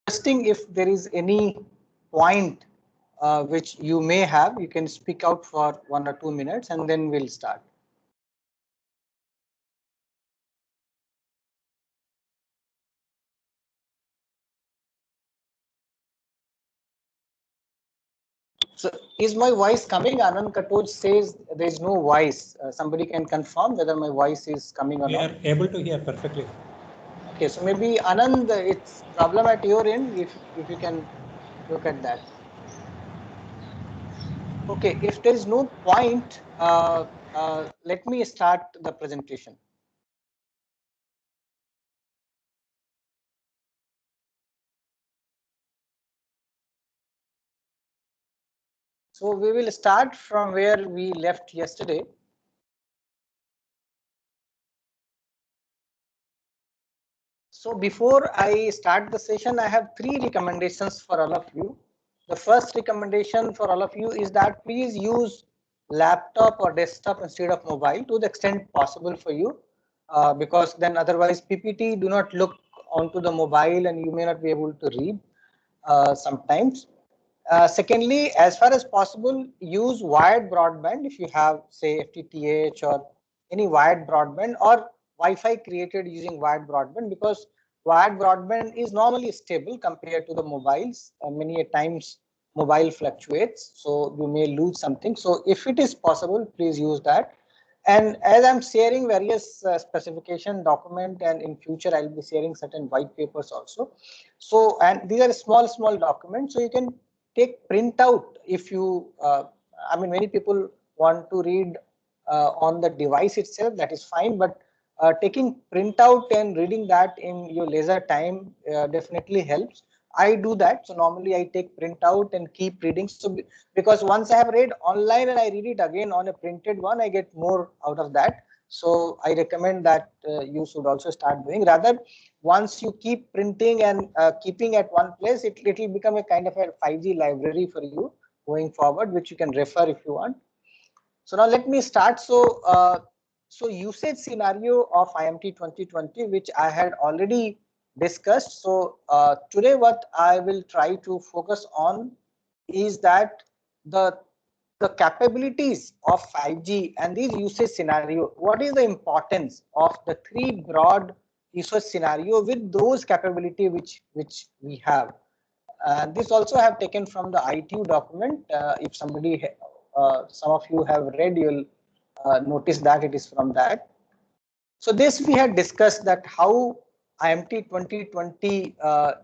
requesting if there is any point which you may have, you can speak out for 1 or 2 minutes and then we'll start. So is my voice coming? Anand Katoj says there is no voice. Somebody can confirm whether my voice is coming or not. We are able to hear perfectly. Okay, so maybe Anand, it's problem at your end. If you can look at that. Okay, if there is no point, let me start the presentation. So we will start from where we left yesterday. So before I start the session, I have 3 recommendations for all of you. The first recommendation for all of you is that please use laptop or desktop instead of mobile to the extent possible for you, because then otherwise PPT do not look onto the mobile and you may not be able to read sometimes. Secondly, as far as possible, use wired broadband if you have, say, FTTH or any wired broadband or Wi-Fi created using wired broadband, because wired broadband is normally stable compared to the mobiles. Many a times mobile fluctuates, so you may lose something. So if it is possible, please use that. And as I'm sharing various specification document, and in future I'll be sharing certain white papers also. So, and these are small documents, so you can take printout if you, I mean, many people want to read on the device itself, that is fine, but taking printout and reading that in your leisure time definitely helps. I do that. So normally I take printout and keep reading. So because once I have read online and I read it again on a printed one, I get more out of that. So I recommend that you should also start doing. Rather, once you keep printing and keeping at one place, it will become a kind of a 5G library for you going forward, which you can refer if you want. So now let me start. So usage scenario of IMT 2020, which I had already discussed. So today what I will try to focus on is that the capabilities of 5G and these usage scenario. What is the importance of the 3 broad usage scenario with those capability which we have? This also I have taken from the ITU document. If somebody, some of you have read, you'll notice that it is from that. So this we had discussed that how IMT 2020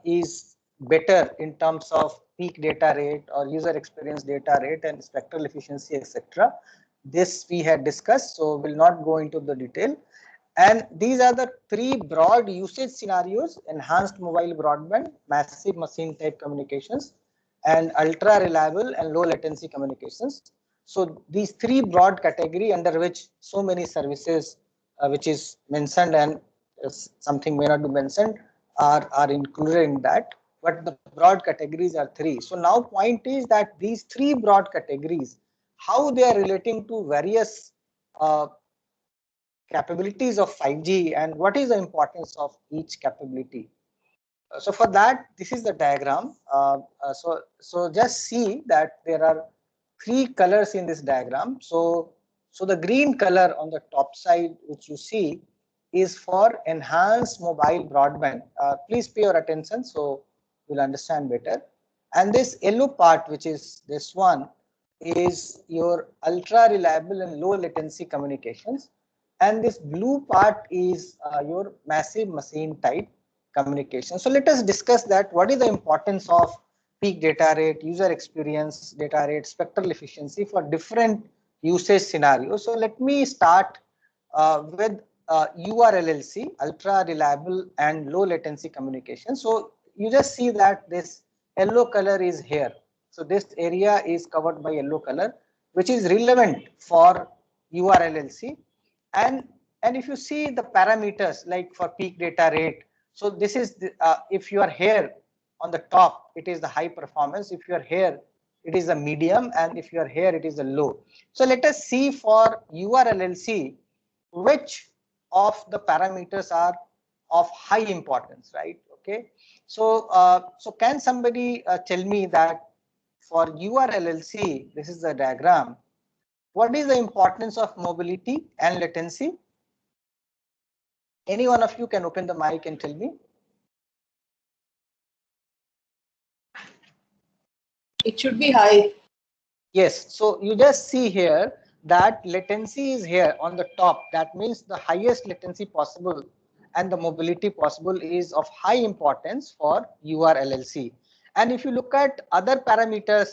is better in terms of peak data rate or user experience data rate and spectral efficiency, etc. This we had discussed, so we'll not go into the detail. And these are the 3 broad usage scenarios: enhanced mobile broadband, massive machine type communications, and ultra reliable and low latency communications. So these 3 broad category under which so many services which is mentioned and something may not be mentioned are included in that. But the broad categories are 3. So now point is that these 3 broad categories, how they are relating to various capabilities of 5G and what is the importance of each capability. So for that, this is the diagram. So just see that there are 3 colors in this diagram. So the green color on the top side, which you see, is for enhanced mobile broadband. Please pay your attention so you'll understand better. And this yellow part, which is this one, is your ultra reliable and low latency communications. And this blue part is your massive machine type communication. So let us discuss that. What is the importance of peak data rate, user experience data rate, spectral efficiency for different usage scenarios? So let me start with URLLC, ultra reliable and low latency communication. So you just see that this yellow color is here. So this area is covered by yellow color, which is relevant for URLLC. And if you see the parameters like for peak data rate, so this is the, if you are here on the top, it is the high performance. If you are here, it is the medium, and if you are here, it is the low. So let us see for URLLC which of the parameters are of high importance, right? Okay. So, so can somebody tell me that for URLLC, this is the diagram, what is the importance of mobility and latency? Any one of you can open the mic and tell me. It should be high. Yes, so you just see here that latency is here on the top. That means the highest latency possible and the mobility possible is of high importance for URLLC. And if you look at other parameters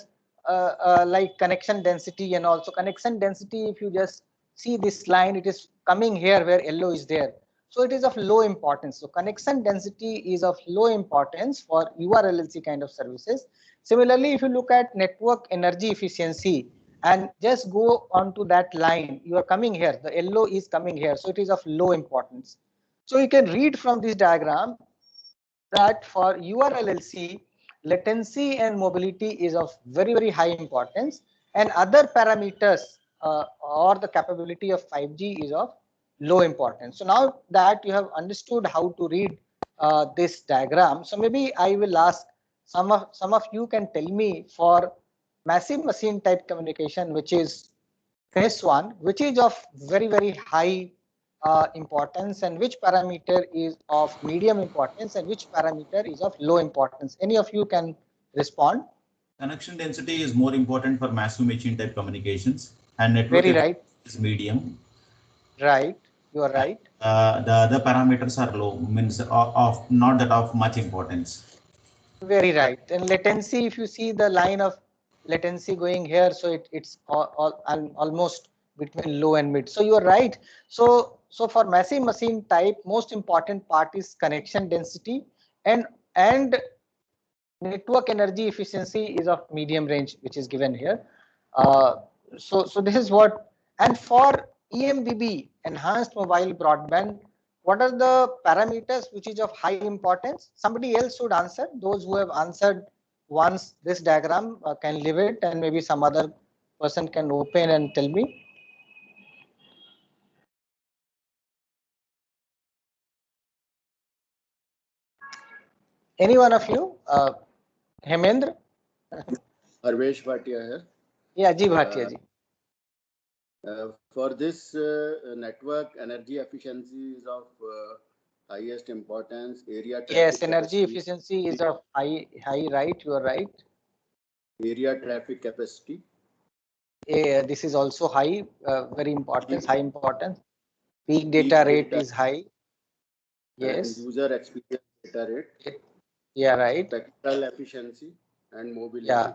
like connection density and also connection density, if you just see this line, it is coming here where yellow is there. So it is of low importance. So connection density is of low importance for URLLC kind of services. Similarly, if you look at network energy efficiency and just go on to that line, you are coming here, the yellow is coming here. So it is of low importance. So you can read from this diagram that for URLLC, latency and mobility is of very, very high importance, and other parameters or the capability of 5G is of low importance. So now that you have understood how to read this diagram, so maybe I will ask some of you can tell me for massive machine type communication, which is phase one, which is of very, very high importance, and which parameter is of medium importance and which parameter is of low importance. Any of you can respond? Connection density is more important for massive machine type communications, and network Very right. is medium. Right, you are right. The other parameters are low, means of not that of much importance. Very right. And latency, if you see the line of latency going here, so it's almost between low and mid. So you are right. So for massive machine type, most important part is connection density, and network energy efficiency is of medium range, which is given here. So this is what. And for EMBB, enhanced mobile broadband, what are the parameters which is of high importance? Somebody else should answer. Those who have answered once this diagram can leave it, and maybe some other person can open and tell me. Any one of you? Hemendra? Harvesh Bhatia here. Yeah, Ji Bhatia ji. For this network, energy efficiency is of highest importance. Area Yes, energy efficiency is of high, right? You are right. Area traffic capacity. This is also high, very important, high importance. Peak data rate is high. Yes. And user experience data rate. Yeah, right. Spectral efficiency and mobility. Yeah.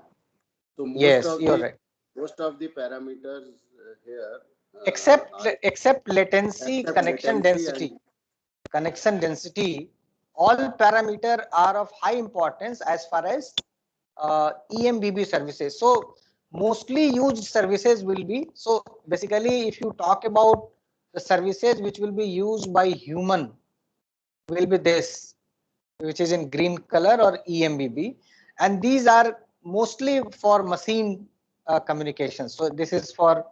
So most yes, of you're the, right. Most of the parameters here. Except latency, connection density. Connection density, all parameters are of high importance as far as EMBB services. So mostly used services will be, so basically if you talk about the services which will be used by human will be this, which is in green color, or EMBB, and these are mostly for machine communication. So this is for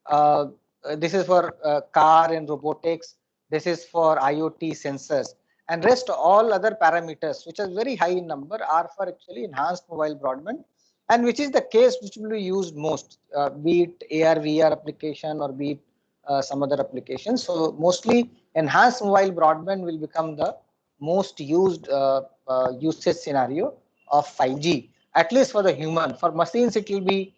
car and robotics. This is for IoT sensors, and rest all other parameters which are very high in number are for actually enhanced mobile broadband, and which is the case which will be used most, be it AR VR application or be it some other application. So mostly enhanced mobile broadband will become the most used usage scenario of 5G, at least for the human. For machines it will be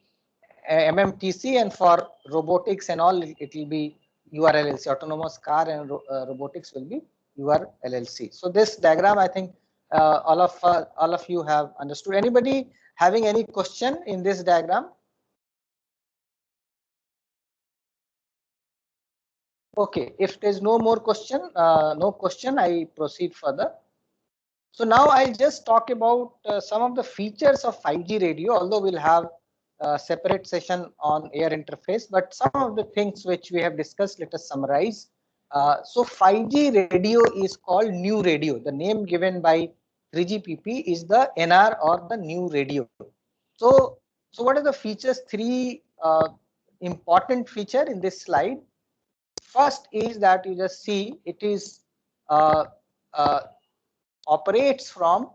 MMTC, and for robotics and all it will be URLLC. Autonomous car and robotics will be URLLC. So this diagram, I think all of you have understood. Anybody having any question in this diagram? Okay, if there's no more question, I proceed further. So now I'll just talk about some of the features of 5G radio, although we'll have a separate session on air interface, but some of the things which we have discussed, let us summarize. So 5G radio is called new radio. The name given by 3GPP is the NR, or the new radio. So what are the features? Three important feature in this slide. First is that you just see it is operates from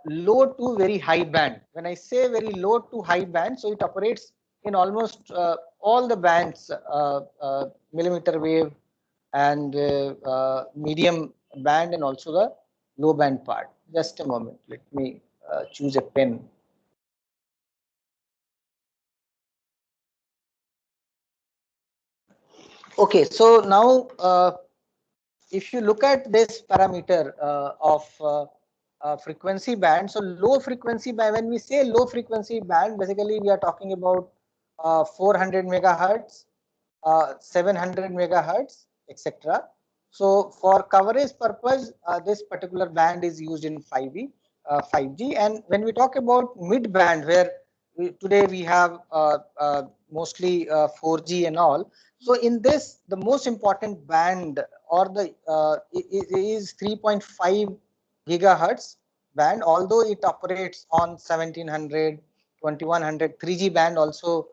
low to very high band. When I say very low to high band, so it operates in almost all the bands, millimeter wave and medium band, and also the low band part. Just a moment, let me choose a pen. Okay, so now if you look at this parameter of frequency band, so low frequency band, when we say low frequency band, basically we are talking about 400 megahertz, 700 megahertz, etc. So for coverage purpose, this particular band is used in 5G. And when we talk about mid band, where today we have mostly 4G and all. So in this, the most important band or the is 3.5 gigahertz band, although it operates on 1700, 2100, 3G band also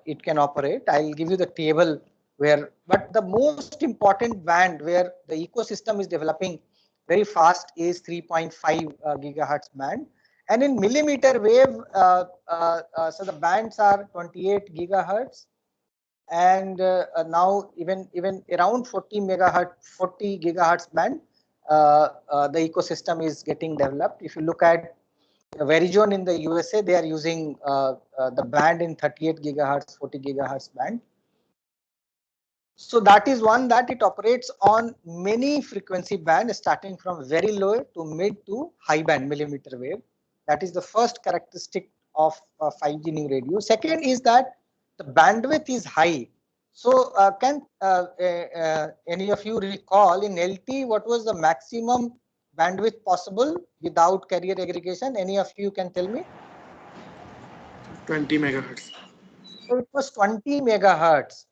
it can operate. I'll give you the table where, but the most important band where the ecosystem is developing very fast is 3.5 gigahertz band. And in millimeter wave, so the bands are 28 gigahertz, and now even around 40 gigahertz band, the ecosystem is getting developed. If you look at Verizon in the USA, they are using the band in 38 gigahertz, 40 gigahertz band. So that is one, that it operates on many frequency bands starting from very low to mid to high band millimeter wave. That is the first characteristic of 5G new radio. Second is that the bandwidth is high. So can any of you recall in LTE what was the maximum bandwidth possible without carrier aggregation? Any of you can tell me? 20 megahertz. So it was 20 megahertz.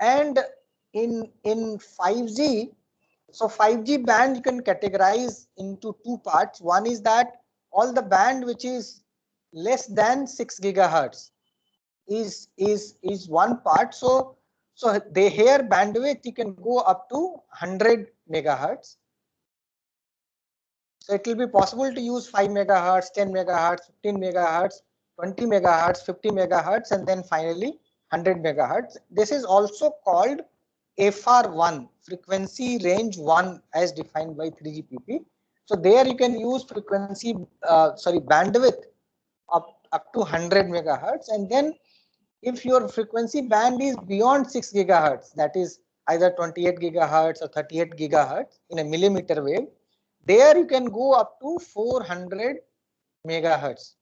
And in 5G, so 5G band you can categorize into two parts. One is that all the band which is less than 6 gigahertz is one part. So they here bandwidth you can go up to 100 megahertz. So it will be possible to use 5 megahertz, 10 megahertz, 15 megahertz, 20 megahertz, 50 megahertz, and then finally 100 megahertz. This is also called FR1, frequency range 1, as defined by 3GPP. So there you can use frequency, bandwidth up to 100 megahertz, and then if your frequency band is beyond 6 gigahertz, that is either 28 gigahertz or 38 gigahertz in a millimeter wave, there you can go up to 400 megahertz.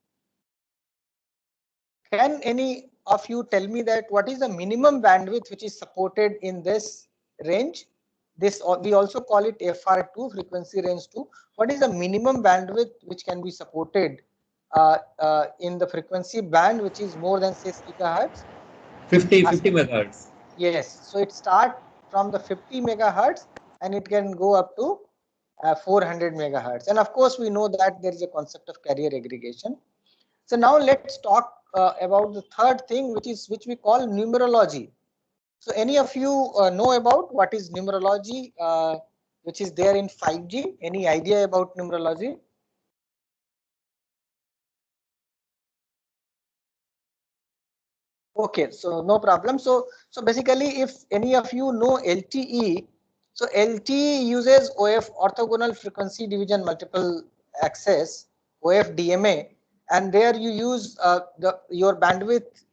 Can any of you tell me that what is the minimum bandwidth which is supported in this range? This we also call it FR2, frequency range 2. What is the minimum bandwidth which can be supported in the frequency band which is more than 6 gigahertz? 50 megahertz. Yes, so it starts from the 50 megahertz and it can go up to 400 megahertz. And of course, we know that there is a concept of carrier aggregation. So now let's talk about the third thing, which we call numerology. So any of you know about what is numerology, which is there in 5G? Any idea about numerology? Okay, so no problem. So basically, if any of you know LTE, so LTE uses OF, orthogonal frequency division multiple access, OFDMA, and there you use your bandwidth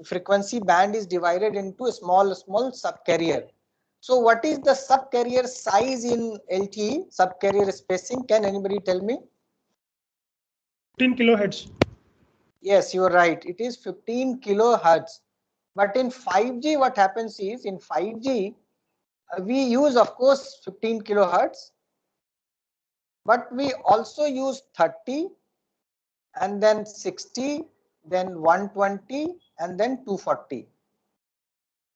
frequency band is divided into a small subcarrier. So what is the subcarrier size in LTE, subcarrier spacing? Can anybody tell me? 15 kilohertz. Yes, you are right. It is 15 kilohertz. But in 5G, what happens is in 5G, we use, of course, 15 kilohertz, but we also use 30 and then 60, then 120 and then 240.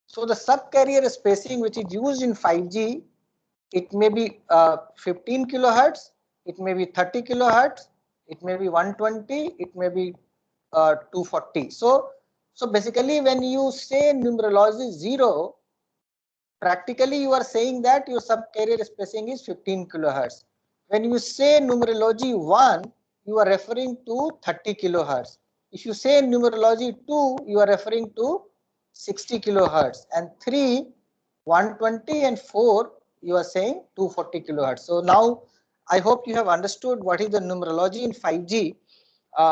So the subcarrier spacing which is used in 5G, it may be 15 kilohertz, it may be 30 kilohertz, it may be 120, it may be 240. So basically when you say numerology 0, practically you are saying that your subcarrier spacing is 15 kilohertz. When you say numerology 1, you are referring to 30 kilohertz. If you say numerology 2, you are referring to 60 kilohertz, and 3, 120, and 4, you are saying 240 kilohertz. So now I hope you have understood what is the numerology in 5G.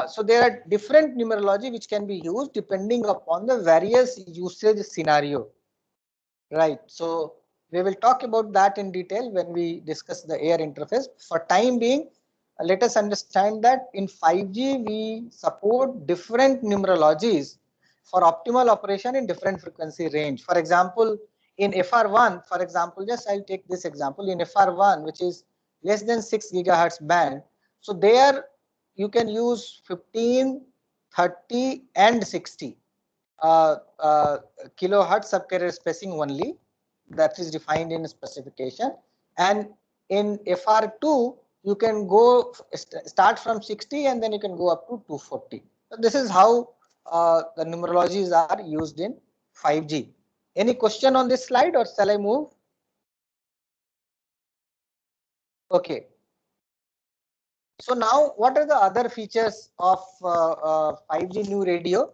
So there are different numerology which can be used depending upon the various usage scenario. Right. So we will talk about that in detail when we discuss the air interface. For time being, let us understand that in 5G we support different numerologies for optimal operation in different frequency range. For example, in FR1, for example, just I'll take this example in FR1, which is less than 6 gigahertz band. So there you can use 15, 30, and 60. Kilohertz subcarrier spacing only, that is defined in specification, and in FR2 you can go start from 60 and then you can go up to 240. So this is how the numerologies are used in 5G. Any question on this slide or shall I move? Okay. So now what are the other features of 5G new radio?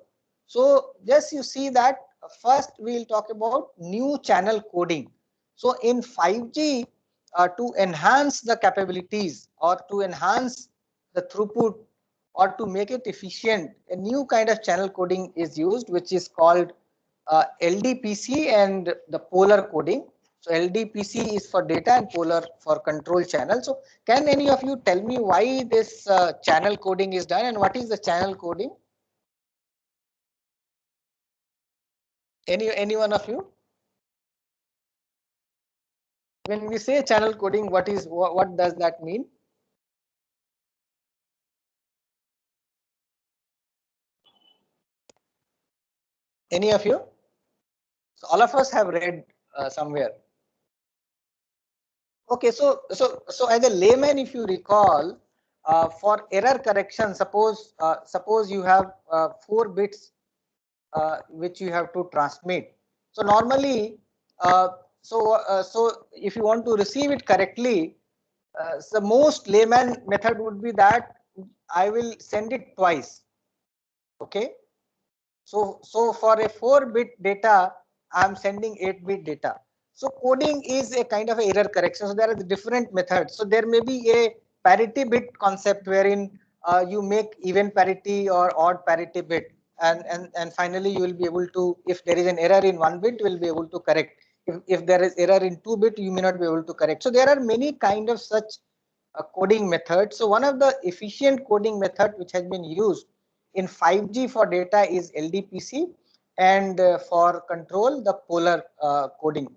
So just you see that first we'll talk about new channel coding. So in 5G, to enhance the capabilities or to enhance the throughput or to make it efficient, a new kind of channel coding is used, which is called LDPC and the polar coding. So LDPC is for data and polar for control channel. So can any of you tell me why this channel coding is done and what is the channel coding? Any one of you? When we say channel coding, what does that mean? Any of you? So all of us have read somewhere. Okay, so as a layman, if you recall, for error correction, suppose you have 4 bits which you have to transmit. So normally, so if you want to receive it correctly, the most layman method would be that I will send it twice. Okay. So for a 4-bit data, I am sending 8-bit data. So coding is a kind of error correction. So there are different methods. So there may be a parity bit concept wherein you make even parity or odd parity bit, and finally you will be able to, if there is an error in 1 bit, you will be able to correct. If there is error in 2 bit, you may not be able to correct. So there are many kind of such coding methods. So one of the efficient coding method which has been used in 5G for data is LDPC, and for control the polar coding.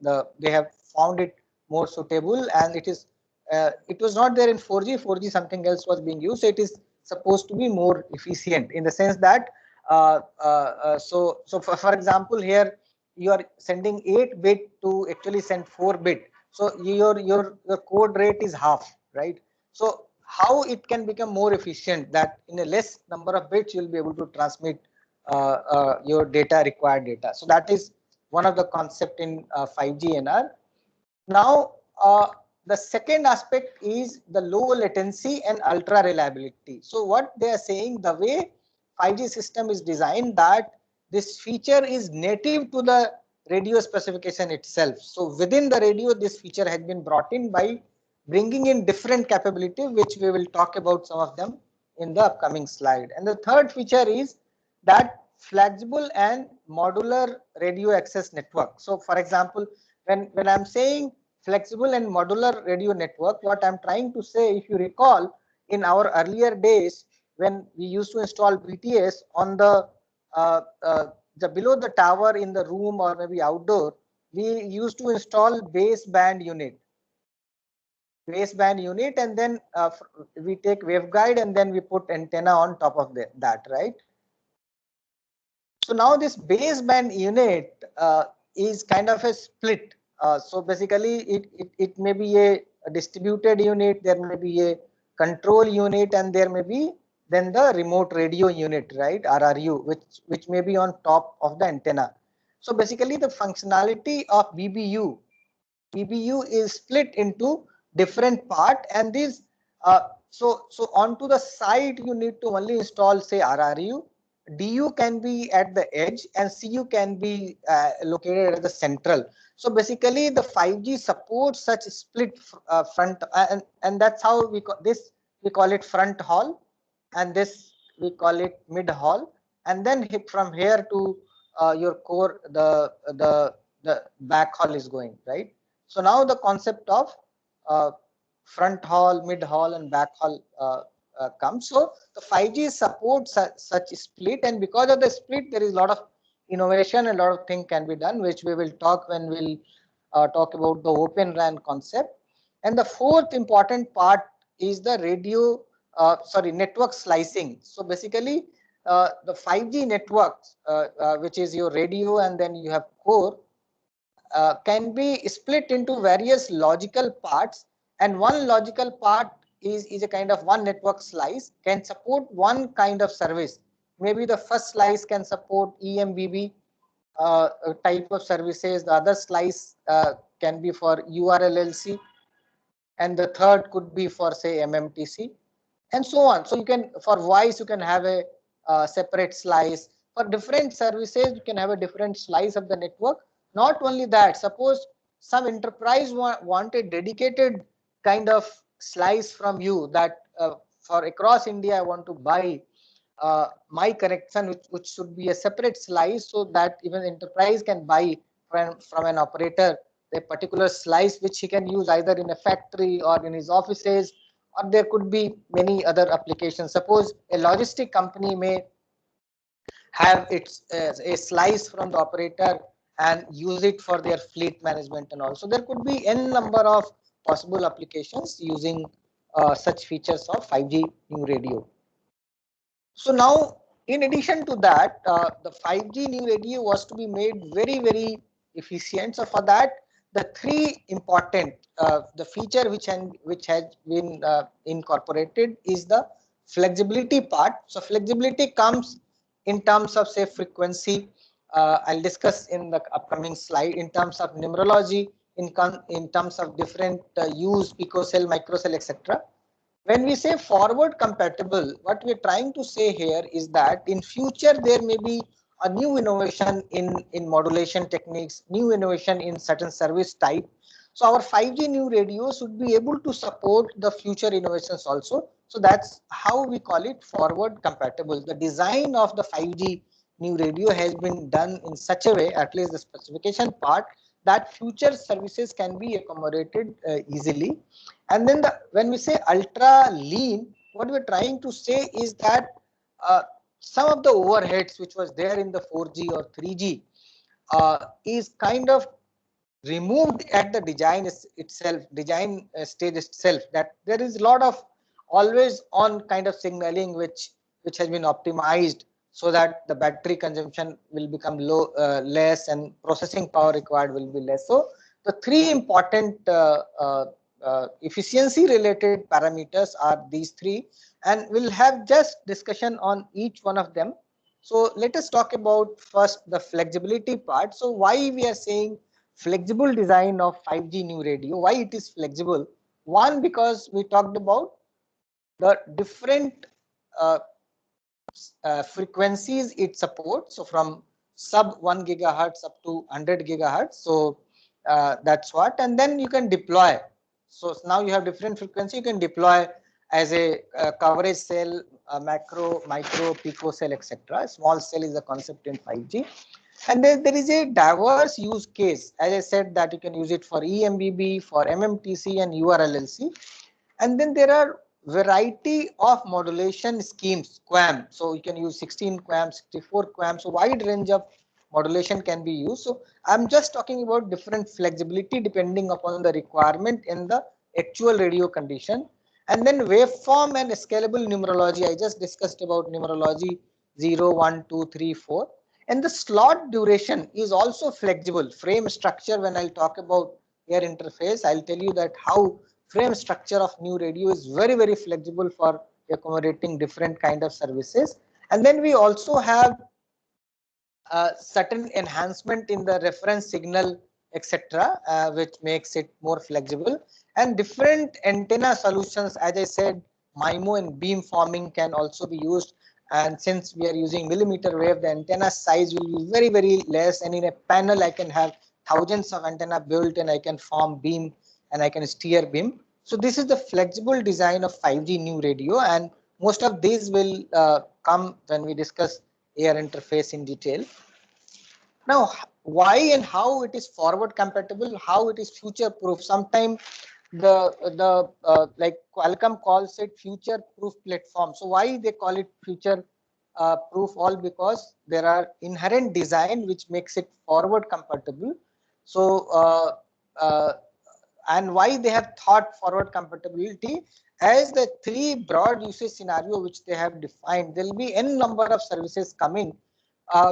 They have found it more suitable, and it was not there in 4G. 4G something else was being used. So it is supposed to be more efficient in the sense that so for example, here you are sending 8-bit to actually send 4-bit. So your code rate is half, right? So how it can become more efficient, that in a less number of bits you will be able to transmit your required data. So that is one of the concept in 5G NR. Now the second aspect is the low latency and ultra reliability. So what they are saying, the way 5G system is designed, that this feature is native to the radio specification itself. So within the radio, this feature has been brought in by bringing in different capability, which we will talk about some of them in the upcoming slide. And the third feature is that flexible and modular radio access network. So for example, when I'm saying flexible and modular radio network, what I'm trying to say, if you recall, in our earlier days when we used to install BTS on the below the tower in the room or maybe outdoor, we used to install baseband unit, and then we take waveguide and then we put antenna on top of that, right? So now this baseband unit is kind of a split. So basically it may be a distributed unit, there may be a control unit, and there may be then the remote radio unit, right, RRU, which may be on top of the antenna. So basically the functionality of BBU PBU is split into different part, and these so onto the side you need to only install say RRU. DU can be at the edge and CU can be located at the central. So basically the 5G supports such split front and that's how we call this, we call it front hall, and this we call it mid hall, and then from here to your core the back hall is going, right? So now the concept of front hall, mid hall and back hall comes. So the 5G supports such split, and because of the split there is a lot of innovation and a lot of things can be done, which we will talk when we'll talk about the Open RAN concept. And the fourth important part is the radio network slicing. So basically the 5G networks which is your radio and then you have core can be split into various logical parts, and one logical part is a kind of one network slice can support one kind of service. Maybe the first slice can support EMBB type of services, the other slice can be for URLLC, and the third could be for say MMTC and so on. So you can, for voice you can have a separate slice, for different services you can have a different slice of the network. Not only that, suppose some enterprise want a dedicated kind of slice from you that for across India I want to buy my connection, which should be a separate slice, so that even enterprise can buy from an operator a particular slice which he can use either in a factory or in his offices, or there could be many other applications. Suppose a logistic company may have its a slice from the operator and use it for their fleet management and all. So there could be n number of possible applications using such features of 5G new radio. So now, in addition to that, the 5G new radio was to be made very efficient. So for that, the three important the feature which has been incorporated is the flexibility part. So flexibility comes in terms of say frequency. I'll discuss in the upcoming slide in terms of numerology, in terms of different use, picocell, microcell, etc. When we say forward compatible, what we're trying to say here is that in future there may be a new innovation in modulation techniques, new innovation in certain service type. So our 5G new radio should be able to support the future innovations also. So that's how we call it forward compatible. The design of the 5G new radio has been done in such a way, at least the specification part, that future services can be accommodated easily. And then when we say ultra lean, what we're trying to say is that some of the overheads which was there in the 4G or 3G is kind of removed at the design itself, design stage itself, that there is a lot of always on kind of signaling which has been optimized so that the battery consumption will become less and processing power required will be less. So the three important efficiency related parameters are these three, and we'll have just discussion on each one of them. So let us talk about first the flexibility part. So why we are saying flexible design of 5G new radio, why it is flexible? One, because we talked about the different frequencies it supports, so from sub 1 gigahertz up to 100 gigahertz. So that's what, and then you can deploy. So now you have different frequency, you can deploy as a coverage cell, macro, micro, pico cell, etc. Small cell is the concept in 5G. And there is a diverse use case. As I said, that you can use it for EMBB, for MMTC and URLLC. And then there are variety of modulation schemes, QAM. So you can use 16 QAM, 64 QAM. So wide range of modulation can be used. So I'm just talking about different flexibility depending upon the requirement in the actual radio condition. And then waveform and scalable numerology. I just discussed about numerology 0, 1, 2, 3, 4. And the slot duration is also flexible. Frame structure, when I'll talk about air interface, I'll tell you that how frame structure of new radio is very flexible for accommodating different kind of services. And then we also have certain enhancement in the reference signal etc., which makes it more flexible. And different antenna solutions, as I said, MIMO and beam forming can also be used. And since we are using millimeter wave, the antenna size will be very, very less. And in a panel, I can have thousands of antenna built, and I can form beam and I can steer beam. So this is the flexible design of 5G new radio, and most of these will come when we discuss air interface in detail. Now, why and how it is forward compatible, how it is future proof. Sometimes like Qualcomm calls it future proof platform. So why they call it future proof? All because there are inherent design which makes it forward compatible. So and why they have thought forward compatibility, as the three broad usage scenario which they have defined, there will be n number of services coming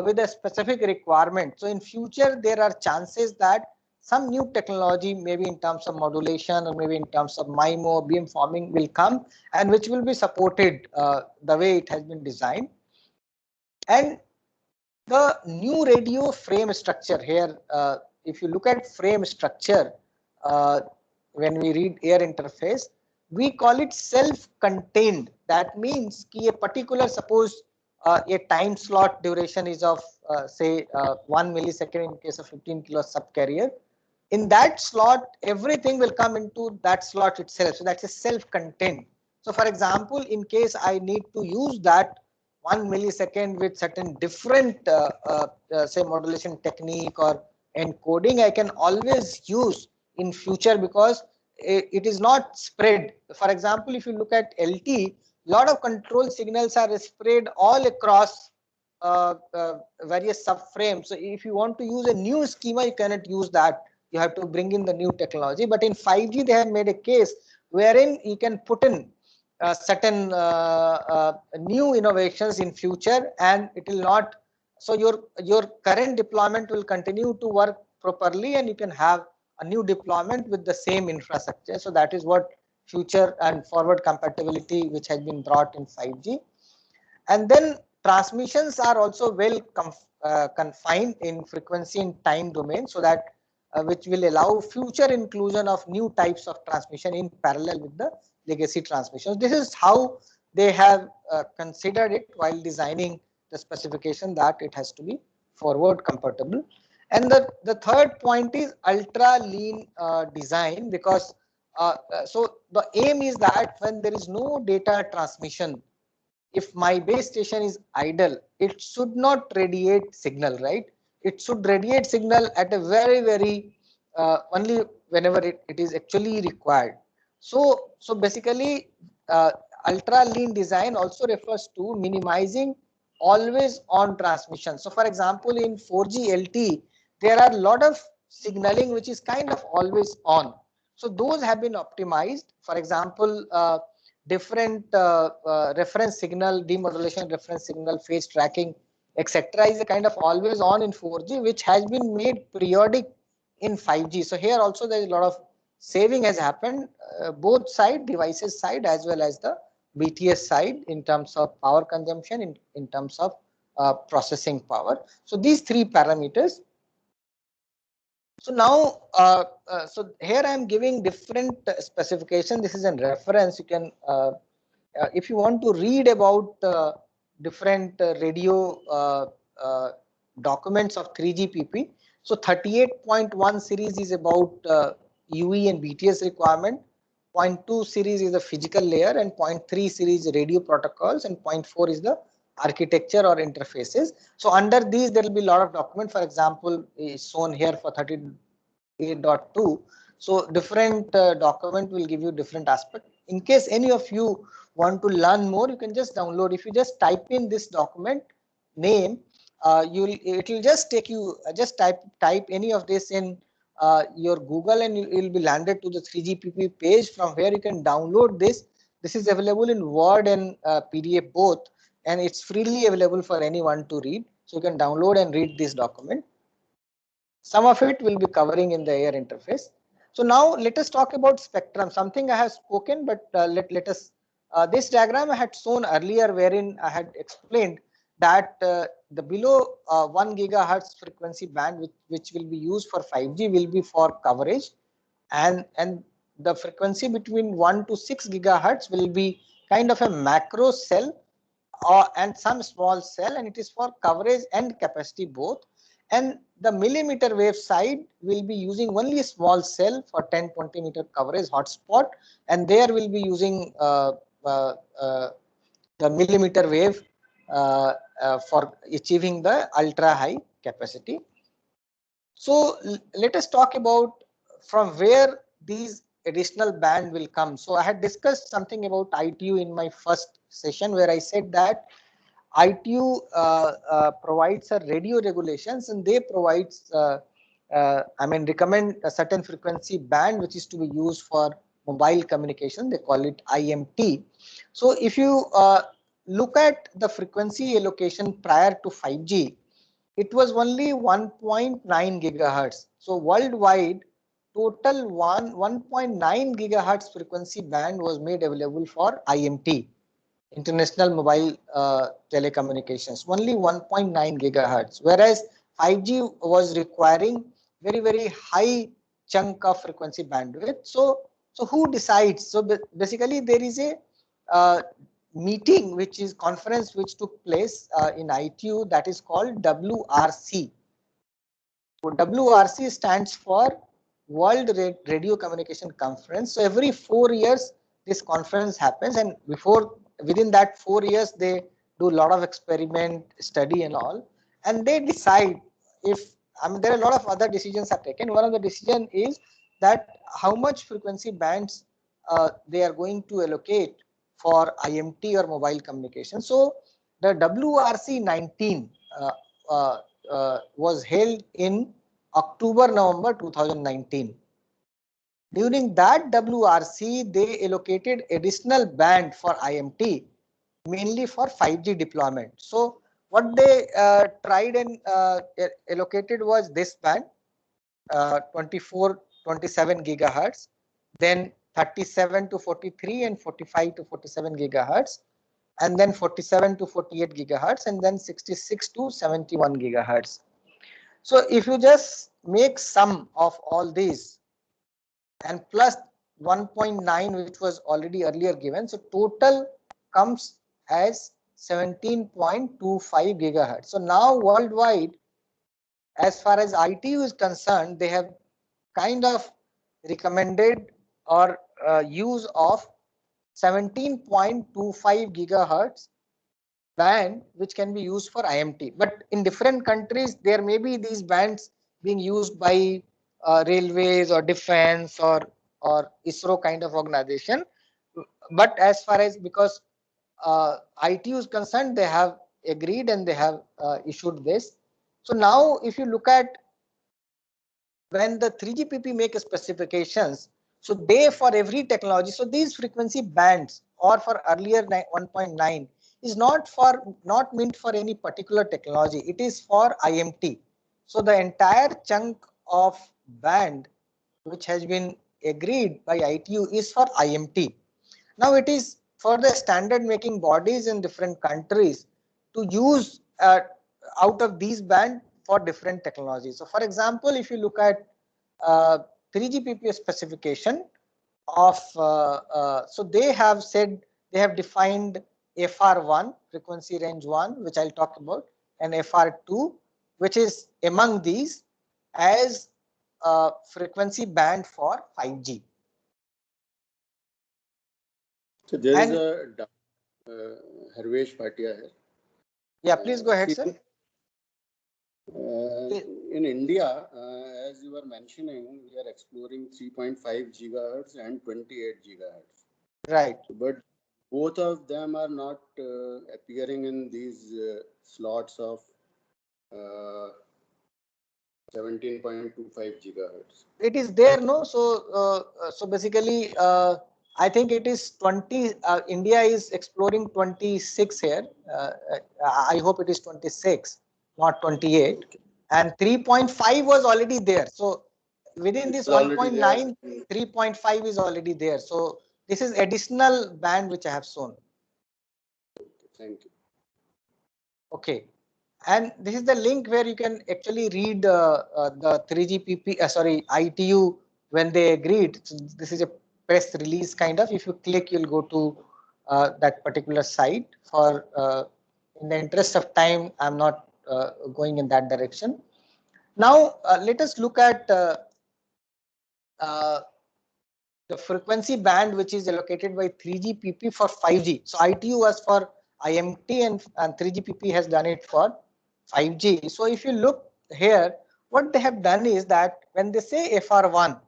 with a specific requirement. So in future, there are chances that some new technology, maybe in terms of modulation or maybe in terms of MIMO, beam forming will come, and which will be supported the way it has been designed. And the new radio frame structure here, if you look at frame structure, when we read air interface, we call it self-contained. That means a particular, suppose a time slot duration is of say 1 millisecond in case of 15 kilo subcarrier. In that slot, everything will come into that slot itself. So that's a self-contained. So for example, in case I need to use that 1 millisecond with certain different say modulation technique or encoding, I can always use in future because it is not spread. For example, if you look at LT, lot of control signals are spread all across various subframes. So if you want to use a new schema, you cannot use that. You have to bring in the new technology. But in 5G, they have made a case wherein you can put in certain new innovations in future, and it will not. So your current deployment will continue to work properly, and you can have a new deployment with the same infrastructure. So that is what future and forward compatibility which has been brought in 5G. And then transmissions are also well confined in frequency and time domain, so that which will allow future inclusion of new types of transmission in parallel with the legacy transmissions. This is how they have considered it while designing the specification, that it has to be forward compatible. And the third point is ultra lean design, because so the aim is that when there is no data transmission, if my base station is idle, it should not radiate signal, right? It should radiate signal at a very only whenever it is actually required. So basically ultra lean design also refers to minimizing always on transmission. So for example, in 4G LTE, there are a lot of signaling which is kind of always on. So those have been optimized. For example, different reference signal, demodulation reference signal, phase tracking, etc. is a kind of always on in 4G, which has been made periodic in 5G. So here also there is a lot of saving has happened, both side, devices side as well as the BTS side, in terms of power consumption, in terms of processing power. So these three parameters. So now, so here I am giving different specification. This is a reference. You can, if you want to read about different radio documents of 3GPP. So 38.1 series is about UE and BTS requirement. 0.2 series is the physical layer, and 0.3 series is radio protocols, and 0.4 is the architecture or interfaces. So under these, there will be a lot of document. For example, is shown here for 38.2. So different document will give you different aspect. In case any of you want to learn more, you can just download. If you just type in this document name, it will just take you, just type any of this in your Google, and you'll be landed to the 3GPP page, from where you can download this. This is available in Word and PDF both, and it's freely available for anyone to read. So you can download and read this document. Some of it will be covering in the air interface. So now let us talk about spectrum, something I have spoken, but let us, this diagram I had shown earlier, wherein I had explained that the below 1 gigahertz frequency band, which will be used for 5G, will be for coverage, and the frequency between 1 to 6 gigahertz will be kind of a macro cell and some small cell, and it is for coverage and capacity both. And the millimeter wave side will be using only a small cell for 10-20 meter coverage hotspot, and there will be using the millimeter wave for achieving the ultra high capacity. So let us talk about from where these additional band will come. So I had discussed something about ITU in my first session, where I said that ITU provides a radio regulations, and they provides recommend a certain frequency band which is to be used for mobile communication. They call it IMT. So if you look at the frequency allocation prior to 5G, it was only 1.9 gigahertz. So worldwide, total 1.9 gigahertz frequency band was made available for IMT, international mobile telecommunications, only 1.9 gigahertz, whereas 5G was requiring very high chunk of frequency bandwidth. So who decides? So basically there is a meeting, which is conference which took place in ITU, that is called WRC. So WRC stands for World Radio Communication Conference. So every 4 years this conference happens, and within that 4 years they do a lot of experiment, study and all, and they decide if, there are a lot of other decisions are taken. One of the decision is that how much frequency bands they are going to allocate for IMT or mobile communication. So the WRC 19 was held in October-November 2019. During that WRC, they allocated additional band for IMT, mainly for 5G deployment. So what they tried and allocated was this band, 24, 27 gigahertz, then 37 to 43 and 45 to 47 gigahertz, and then 47 to 48 gigahertz, and then 66 to 71 gigahertz. So if you just make sum of all these and plus 1.9, which was already earlier given, so total comes as 17.25 gigahertz. So now worldwide, as far as ITU is concerned, they have kind of recommended or use of 17.25 gigahertz band, which can be used for IMT. But in different countries, there may be these bands being used by railways or defense or ISRO kind of organization. But as far as, because ITU is concerned, they have agreed and they have issued this. So now if you look at when the 3GPP make specifications, so they, for every technology, so these frequency bands or for earlier 1.9 is not meant for any particular technology. It is for IMT. So the entire chunk of band which has been agreed by ITU is for IMT. Now it is for the standard making bodies in different countries to use out of these band for different technologies. So for example, if you look at 3GPP specification of, so they have said, they have defined FR1, frequency range 1, which I'll talk about, and FR2, which is among these as frequency band for 5G. So there is a Harvesh Bhatia here. Yeah, please go ahead, sir. In India, as you were mentioning, we are exploring 3.5 gigahertz and 28 gigahertz. Right. But both of them are not appearing in these slots of 17.25 gigahertz. It is there, no? So, so basically, I think it is 20. India is exploring 26 here. I hope it is 26, not 28. And 3.5 was already there. So within this 1.9, 3.5 is already there. So this is additional band which I have shown. Thank you. Okay, and this is the link where you can actually read the 3GPP, sorry, ITU when they agreed. So this is a press release kind of. If you click, you'll go to that particular site. For in the interest of time, I'm not going in that direction. Now let us look at uh, the frequency band which is allocated by 3GPP for 5G. So ITU was for IMT and 3GPP has done it for 5G. So if you look here, what they have done is that when they say FR1,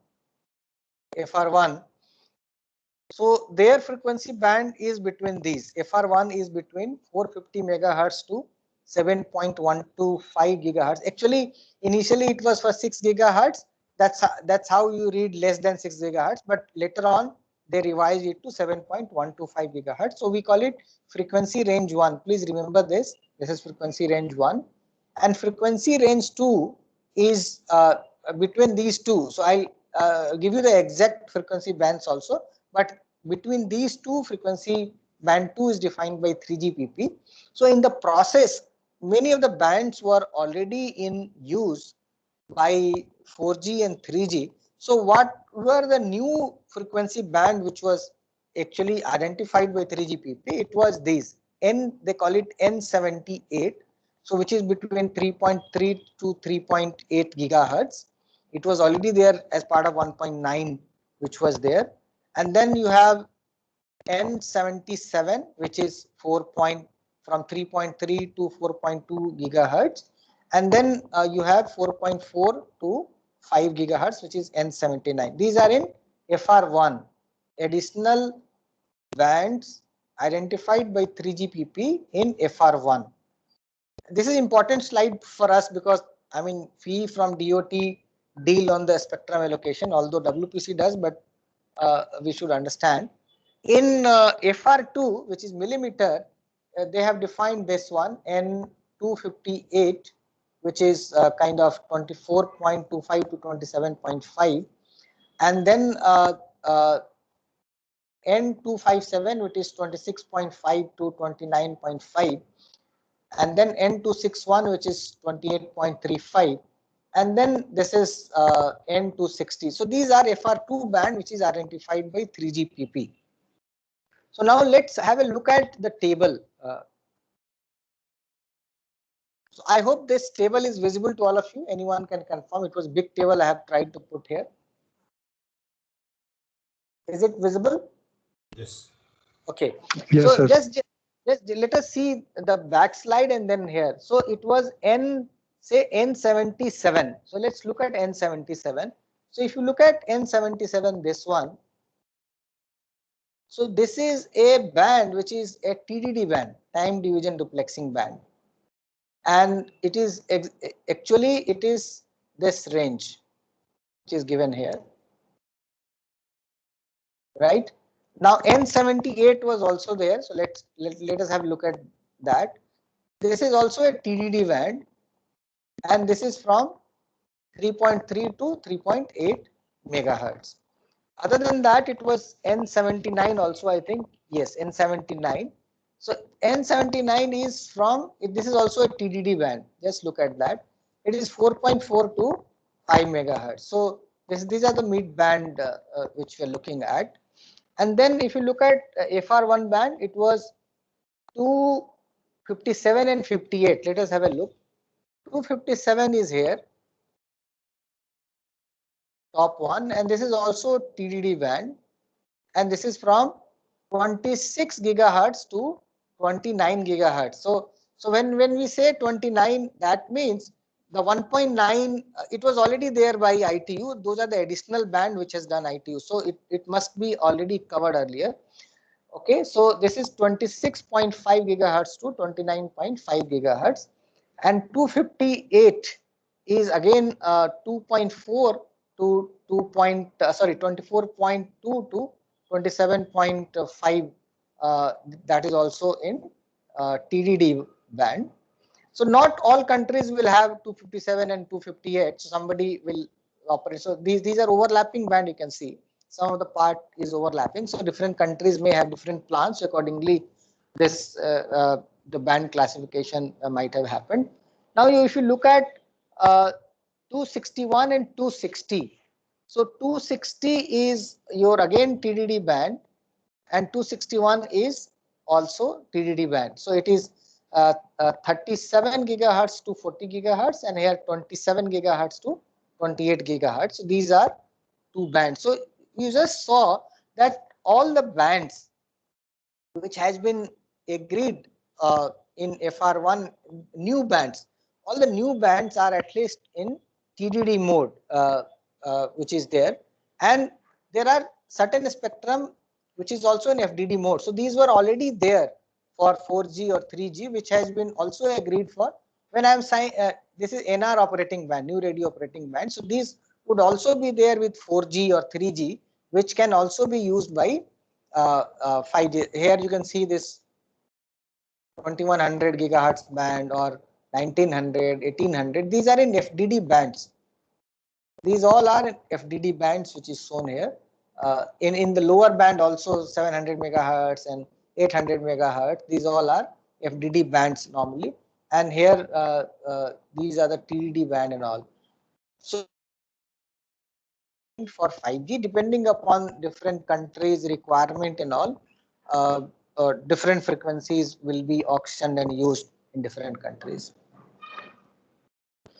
so their frequency band is between these. FR1 is between 450 megahertz to 7.125 gigahertz. Actually, initially it was for 6 gigahertz. That's how you read less than 6 gigahertz. But later on, they revised it to 7.125 gigahertz. So we call it frequency range 1. Please remember this. This is frequency range 1. And frequency range 2 is between these two. So I'll give you the exact frequency bands also. But between these two, frequency band 2 is defined by 3GPP. So in the process, many of the bands were already in use by 4G and 3G. So what were the new frequency band which was actually identified by 3GPP? It was these they call it N78. So which is between 3.3 to 3.8 gigahertz. It was already there as part of 1.9, which was there. And then you have N77, which is from 3.3 to 4.2 gigahertz. And then you have 4.4 to 5 gigahertz, which is N79. These are in FR1, additional bands identified by 3GPP in FR1. This is important slide for us because I mean we from DOT deal on the spectrum allocation, although WPC does, but we should understand. In FR2, which is millimeter, they have defined this one N258, which is kind of 24.25 to 27.5, and then N257, which is 26.5 to 29.5, and then N261, which is 28.35, and then this is N260. So these are FR2 band, which is identified by 3GPP. So now let's have a look at the table. So I hope this table is visible to all of you. Anyone can confirm. It was a big table I have tried to put here. Is it visible? Yes. Okay. Yes, so sir. just let us see the backslide and then here. So it was N77. So let's look at N77. So if you look at N77, this one. So this is a band which is a TDD band, time division duplexing band, and it is actually it is this range which is given here, right? Now N78 was also there, so let us have a look at that. This is also a TDD band, and this is from 3.3 to 3.8 megahertz. Other than that, it was N79 also, I think. Yes, N79. So N79 is from, this is also a TDD band. Just look at that. It is 4.4 to 5 megahertz. So these are the mid band which we are looking at. And then if you look at FR1 band, it was 257 and 58. Let us have a look. 257 is here, top one, and this is also TDD band, and this is from 26 gigahertz to 29 gigahertz. So when we say 29, that means the 1.9 it was already there by ITU. Those are the additional band which has done ITU. So it must be already covered earlier. Okay, so this is 26.5 gigahertz to 29.5 gigahertz, and 258 is again 2.4 to 24.2 to 27.5. That is also in TDD band. So not all countries will have 257 and 258. So somebody will operate. So these are overlapping band. You can see some of the part is overlapping. So different countries may have different plans. Accordingly, this the band classification might have happened. Now, if you look at 261 and 260, so 260 is your again TDD band, and 261 is also TDD band. So it is 37 gigahertz to 40 gigahertz, and here 27 gigahertz to 28 gigahertz. So these are two bands. So you just saw that all the bands which has been agreed in FR1 new bands, all the new bands are at least in TDD mode, which is there, and there are certain spectrum which is also in FDD mode. So these were already there for 4G or 3G, which has been also agreed for. When I am saying this is NR operating band, new radio operating band, so these would also be there with 4G or 3G, which can also be used by 5G. Here you can see this 2100 gigahertz band or 1900, 1800. These are in FDD bands. These all are in FDD bands, which is shown here. In the lower band also 700 megahertz and 800 megahertz. These all are FDD bands normally. And here these are the TDD band and all. So for 5G, depending upon different countries' requirement and all, different frequencies will be auctioned and used in different countries.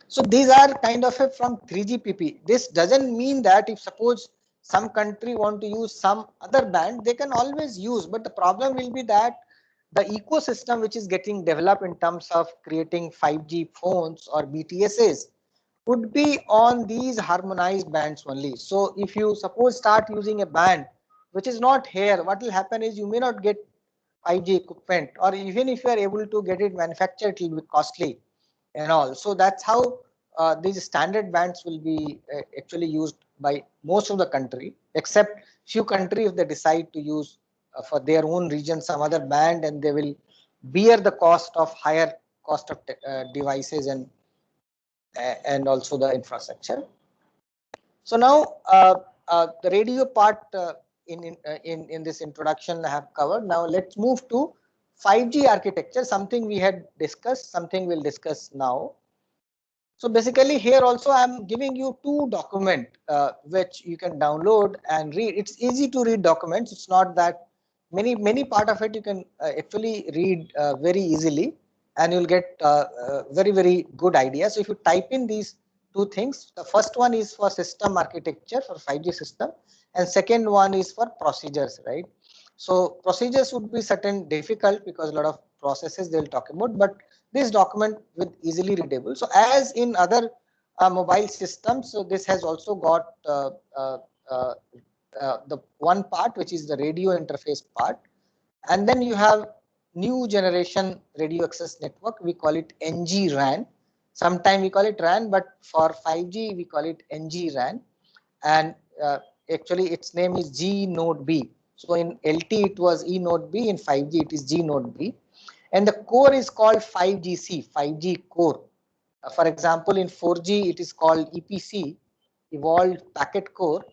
So these are kind of from 3GPP. This doesn't mean that if suppose some country want to use some other band, they can always use, but the problem will be that the ecosystem which is getting developed in terms of creating 5G phones or BTSs would be on these harmonized bands only. So if you suppose start using a band which is not here, what will happen is you may not get 5G equipment, or even if you are able to get it manufactured, it will be costly and all. So that's how these standard bands will be actually used by most of the country, except few countries if they decide to use for their own region some other band, and they will bear the cost of higher cost of devices and also the infrastructure. So now the radio part in this introduction I have covered. Now let's move to 5G architecture, something we had discussed, something we'll discuss now. So basically here also I'm giving you two documents which you can download and read. It's easy to read documents. It's not that many part of it you can actually read very easily, and you'll get very good idea. So if you type in these two things, the first one is for system architecture for 5G system, and second one is for procedures, right? So procedures would be certain difficult because a lot of processes they'll talk about, but this document with easily readable. So as in other mobile systems, so this has also got the one part which is the radio interface part, and then you have new generation radio access network. We call it NG-RAN. Sometimes we call it RAN, but for 5G we call it NG-RAN, and actually its name is G Node B. So in LT it was E Node B, in 5G it is G Node B, and the core is called 5GC, 5G core. For example, in 4G it is called EPC, Evolved Packet Core,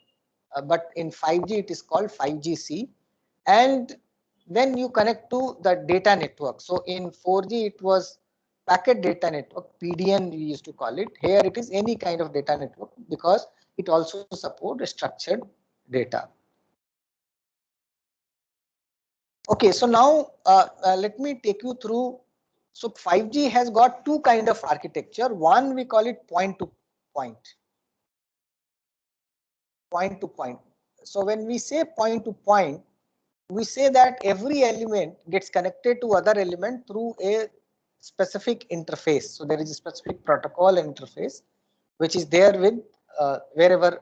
but in 5G it is called 5GC, and then you connect to the data network. So in 4G it was packet data network, PDN we used to call it. Here it is any kind of data network because it also supports structured data. Okay, so now let me take you through. So 5G has got two kind of architecture. One we call it point to point. Point to point. So when we say point to point, we say that every element gets connected to other element through a specific interface. So there is a specific protocol interface which is there with wherever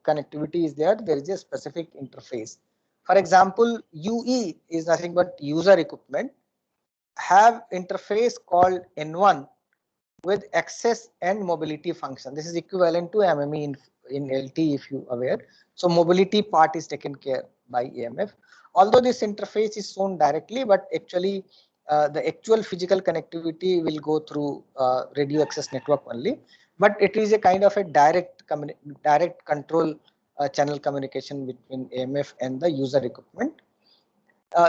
connectivity is there, there is a specific interface. For example, UE is nothing but user equipment, have interface called N1 with access and mobility function. This is equivalent to MME in LT if you are aware. So mobility part is taken care by AMF. Although this interface is shown directly, but actually the actual physical connectivity will go through radio access network only. But it is a kind of a direct control channel communication between AMF and the user equipment.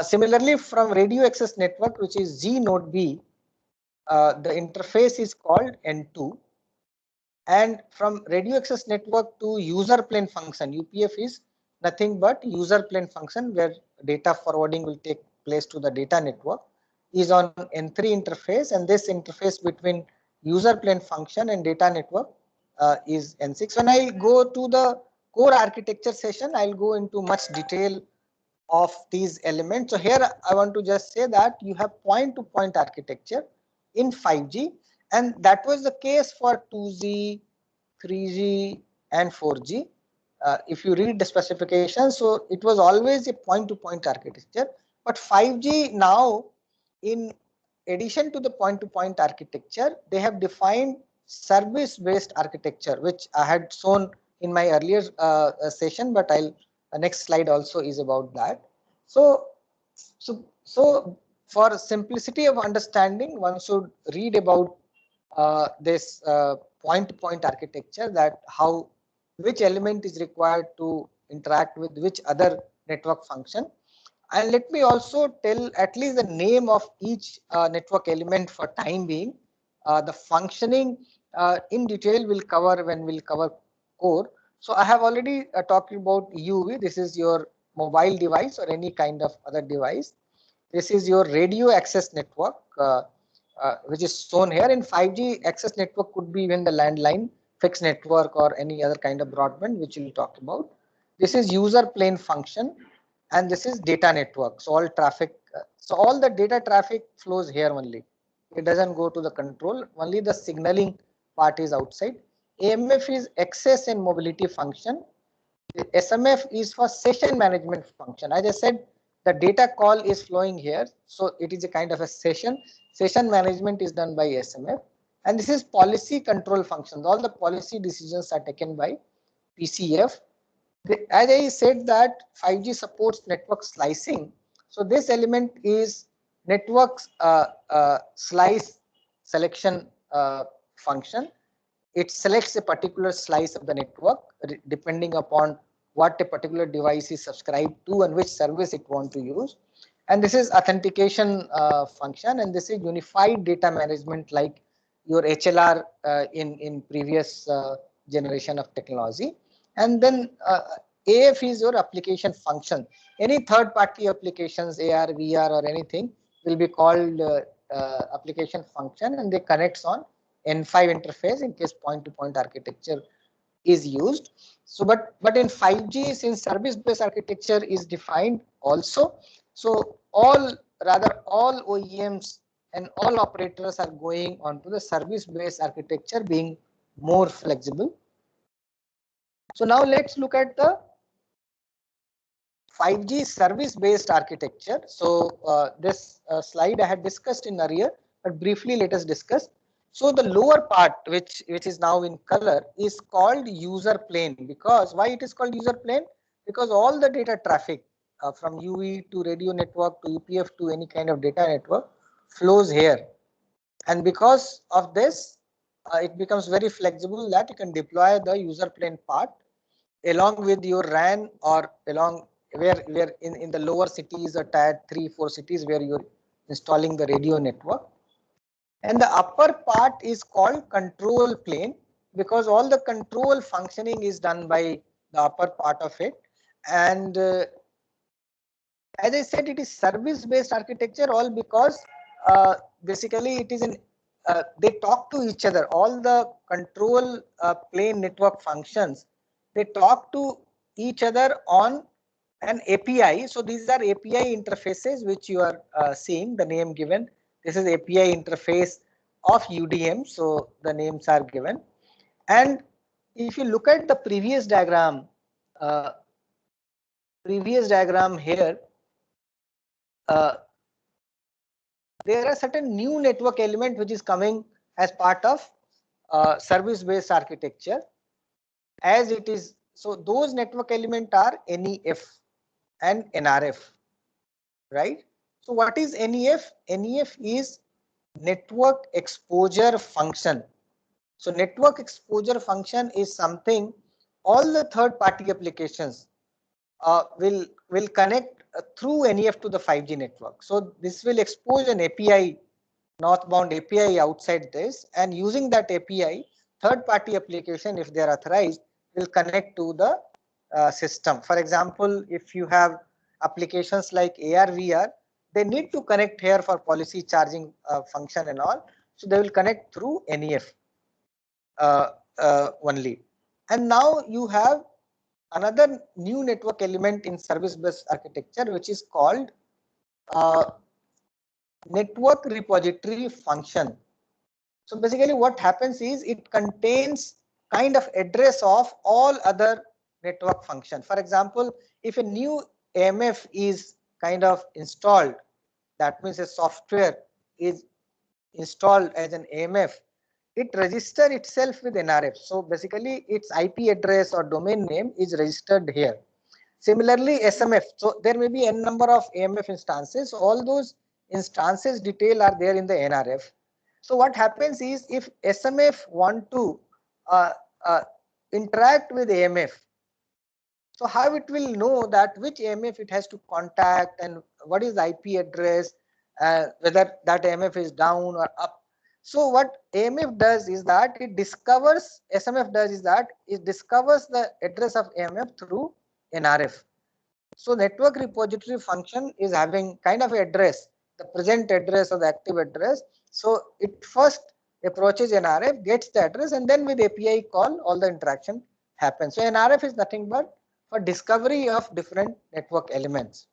Similarly, from radio access network, which is G node B, the interface is called N2. And from radio access network to user plane function, UPF is nothing but user plane function where data forwarding will take place to the data network, is on N3 interface, and this interface between user plane function and data network is N6. When I go to the core architecture session, I'll go into much detail of these elements. So here I want to just say that you have point-to-point architecture in 5G, and that was the case for 2G, 3G, and 4G. If you read the specifications, so it was always a point-to-point architecture. But 5G now, in addition to the point-to-point architecture, they have defined service-based architecture, which I had shown in my earlier session, but I'll next slide also is about that. So for simplicity of understanding, one should read about this point-to-point architecture, that how which element is required to interact with which other network function. And let me also tell at least the name of each network element for time being. The functioning in detail will cover when we'll cover core. So I have already talked about UV. This is your mobile device or any kind of other device. This is your radio access network, which is shown here. In 5G, access network could be even the landline, fixed network, or any other kind of broadband, which we'll talk about. This is user plane function, and this is data network. So all traffic, so all the data traffic flows here only. It doesn't go to the control. Only the signaling part is outside. AMF is access and mobility function. The SMF is for session management function. As I said, the data call is flowing here, so it is a kind of a session. Session management is done by SMF, and this is policy control functions. All the policy decisions are taken by PCF. As I said that 5G supports network slicing, so this element is network slice selection function. It selects a particular slice of the network depending upon what a particular device is subscribed to and which service it wants to use. And this is authentication function, and this is unified data management like your HLR in previous generation of technology. And then AF is your application function. Any third-party applications, AR, VR, or anything will be called application function, and they connects on N5 interface in case point-to-point architecture is used. So, but in 5G, since service-based architecture is defined also, so all OEMs and all operators are going onto the service-based architecture, being more flexible. So now let's look at the 5G service-based architecture. So this slide I had discussed in earlier, but briefly let us discuss. So the lower part, which is now in color, is called user plane. Because why it is called user plane? Because all the data traffic from UV to radio network to UPF to any kind of data network flows here. And because of this, it becomes very flexible that you can deploy the user plane part along with your RAN, or along where in the lower cities or tier 3-4 cities where you're installing the radio network. And the upper part is called control plane, because all the control functioning is done by the upper part of it. And as I said, it is service-based architecture, all because basically it is in they talk to each other. All the control plane network functions, they talk to each other on an API. So these are API interfaces which you are seeing the name given. This is API interface of UDM, so the names are given. And if you look at the previous diagram here, there are certain new network element which is coming as part of service-based architecture, as it is. So those network element are NEF and NRF, right? So what is NEF? NEF is network exposure function. So network exposure function is something all the third-party applications will connect through NEF to the 5G network. So this will expose an API, northbound API outside this, and using that API, third-party application, if they are authorized, will connect to the system. For example, if you have applications like AR/VR, they need to connect here for policy charging function and all. So they will connect through NEF only. And now you have another new network element in service bus architecture, which is called network repository function. So basically what happens is it contains kind of address of all other network function. For example, if a new AMF is kind of installed, that means a software is installed as an AMF, it registers itself with NRF. So basically its IP address or domain name is registered here. Similarly, SMF. So there may be n number of AMF instances. All those instances detail are there in the NRF. So what happens is if SMF want to interact with AMF, so how it will know that which AMF it has to contact and what is the IP address, whether that AMF is down or up. So what AMF does is that it discovers, SMF does is that it discovers the address of AMF through NRF. So network repository function is having kind of address, the present address or the active address. So it first approaches NRF, gets the address, and then with API call, all the interaction happens. So NRF is nothing but for discovery of different network elements.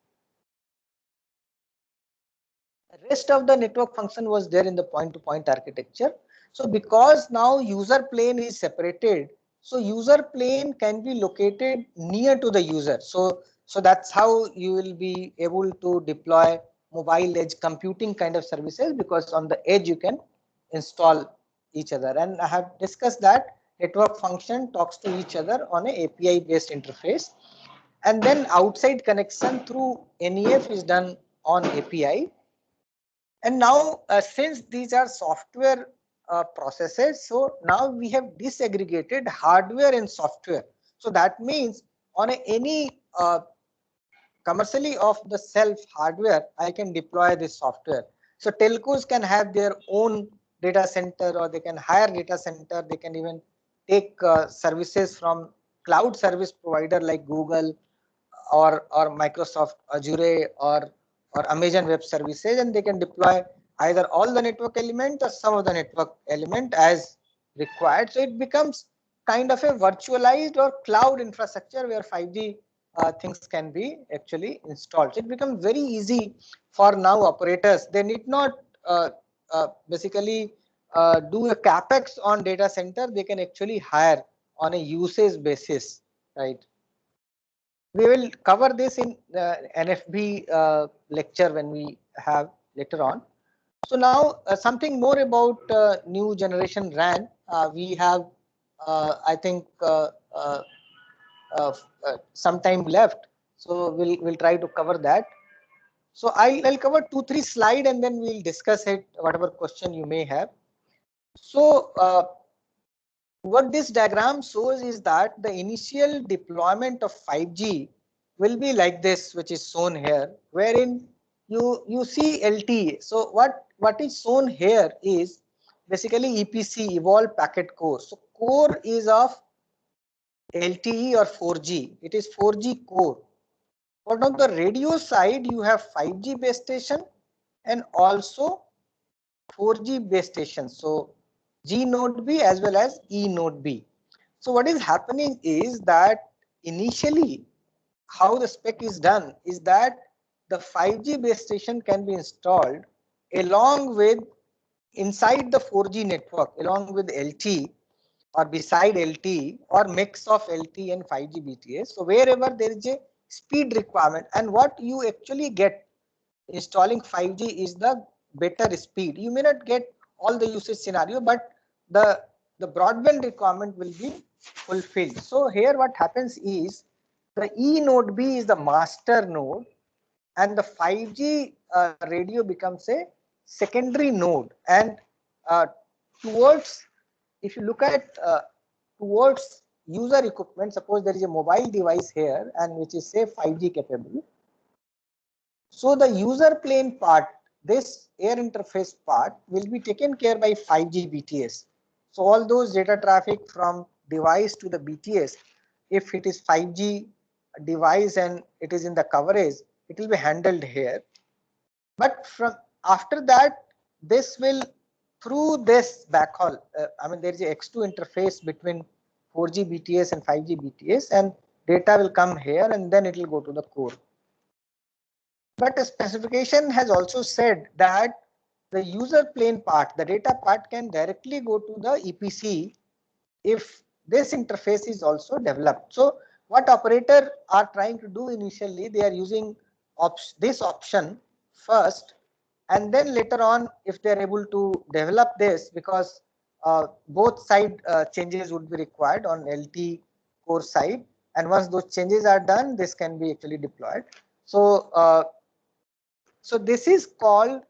The rest of the network function was there in the point-to-point architecture. So because now user plane is separated, so user plane can be located near to the user. So that's how you will be able to deploy mobile edge computing kind of services, because on the edge you can install each other. And I have discussed that network function talks to each other on an API based interface. And then outside connection through NEF is done on API. And now since these are software processes, so now we have disaggregated hardware and software. So that means on any commercially off the shelf hardware, I can deploy this software. So telcos can have their own data center, or they can hire data center. They can even take services from cloud service provider like Google or Microsoft Azure or Amazon Web Services, and they can deploy either all the network element or some of the network element as required. So it becomes kind of a virtualized or cloud infrastructure where 5G things can be actually installed. So it becomes very easy for now operators. They need not basically do a capex on data center. They can actually hire on a usage basis, right? We will cover this in NFB lecture when we have later on. So now something more about new generation RAN. We have, I think, some time left, so we'll try to cover that. So I'll cover 2-3 slides and then we'll discuss it, whatever question you may have. So what this diagram shows is that the initial deployment of 5G will be like this, which is shown here, wherein you see LTE. So what is shown here is basically EPC, Evolved Packet Core. So core is of LTE or 4G. It is 4G core. But on the radio side, you have 5G base station and also 4G base station. So G node B as well as E node B. So what is happening is that initially how the spec is done is that the 5G base station can be installed along with inside the 4G network, along with LTE or beside LTE or mix of LTE and 5G BTS. So wherever there is a speed requirement, and what you actually get installing 5G is the better speed. You may not get all the usage scenario, but the broadband requirement will be fulfilled. So here what happens is the E node B is the master node and the 5G radio becomes a secondary node. And towards, if you look at towards user equipment, suppose there is a mobile device here and which is say 5G capable. So the user plane part, this air interface part will be taken care by 5G BTS. So all those data traffic from device to the BTS, if it is 5G device and it is in the coverage, it will be handled here. But from after that, this will through this backhaul. I mean, there is a X2 interface between 4G BTS and 5G BTS, and data will come here and then it will go to the core. But the specification has also said that the user plane part, the data part, can directly go to the EPC if this interface is also developed. So what operator are trying to do initially, they are using this option first, and then later on, if they are able to develop this, because both side changes would be required on LT core side, and once those changes are done, this can be actually deployed. So this is called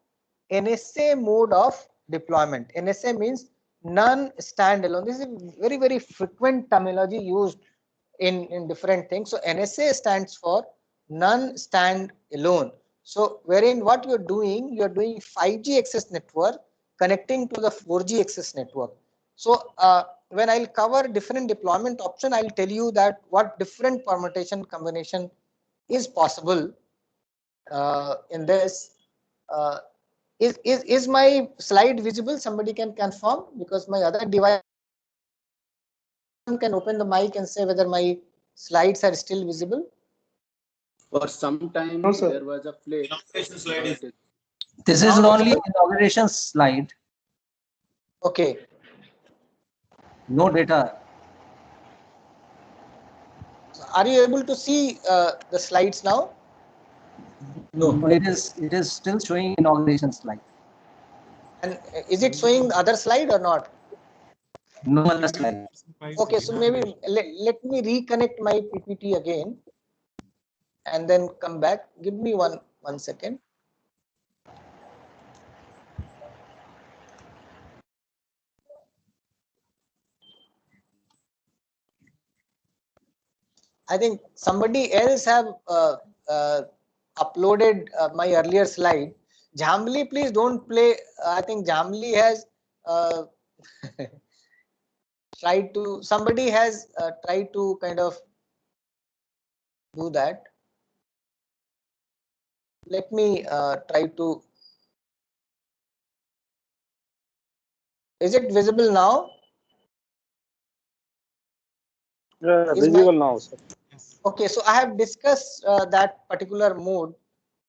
NSA mode of deployment. NSA means non-standalone. This is very, very frequent terminology used in different things. So NSA stands for non-standalone. So wherein what you're doing 5G access network connecting to the 4G access network. So when I'll cover different deployment option, I'll tell you that what different permutation combination is possible in this. Is my slide visible? Somebody can confirm, because my other device can open the mic and say whether my slides are still visible. For some time, No, sir. there was a flare. This is only inauguration slide. Okay. No data. Are you able to see the slides now? No, it is still showing inauguration slide. And is it showing the other slide or not? No other slide. Okay, so maybe let me reconnect my PPT again and then come back. Give me one second. I think somebody else have uploaded my earlier slide. Jhamli, please don't play. I think Jhamli has tried to. Somebody has tried to kind of do that. Let me try to. Is it visible now? Yeah, visible now, sir. Okay, so I have discussed that particular mode,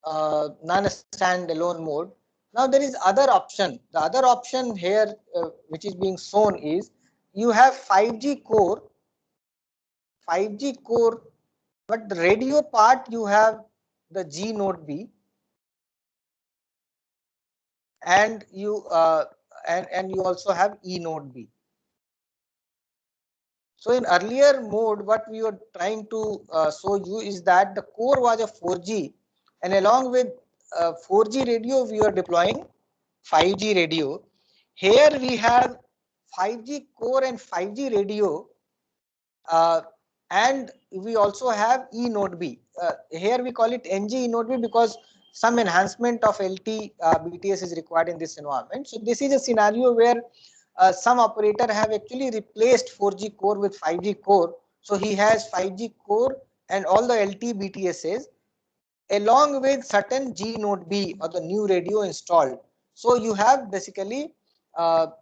non-standalone mode. Now there is other option. The other option here, which is being shown, is you have 5G core, but the radio part you have the G node B, and you and you also have E node B. So in earlier mode, what we were trying to show you is that the core was a 4G, and along with 4G radio, we are deploying 5G radio. Here we have 5G core and 5G radio, and we also have E node B. Here we call it NG E node B because some enhancement of LT BTS is required in this environment. So this is a scenario where some operator have actually replaced 4G core with 5G core. So he has 5G core and all the LT BTSs along with certain G node B or the new radio installed. So you have basically one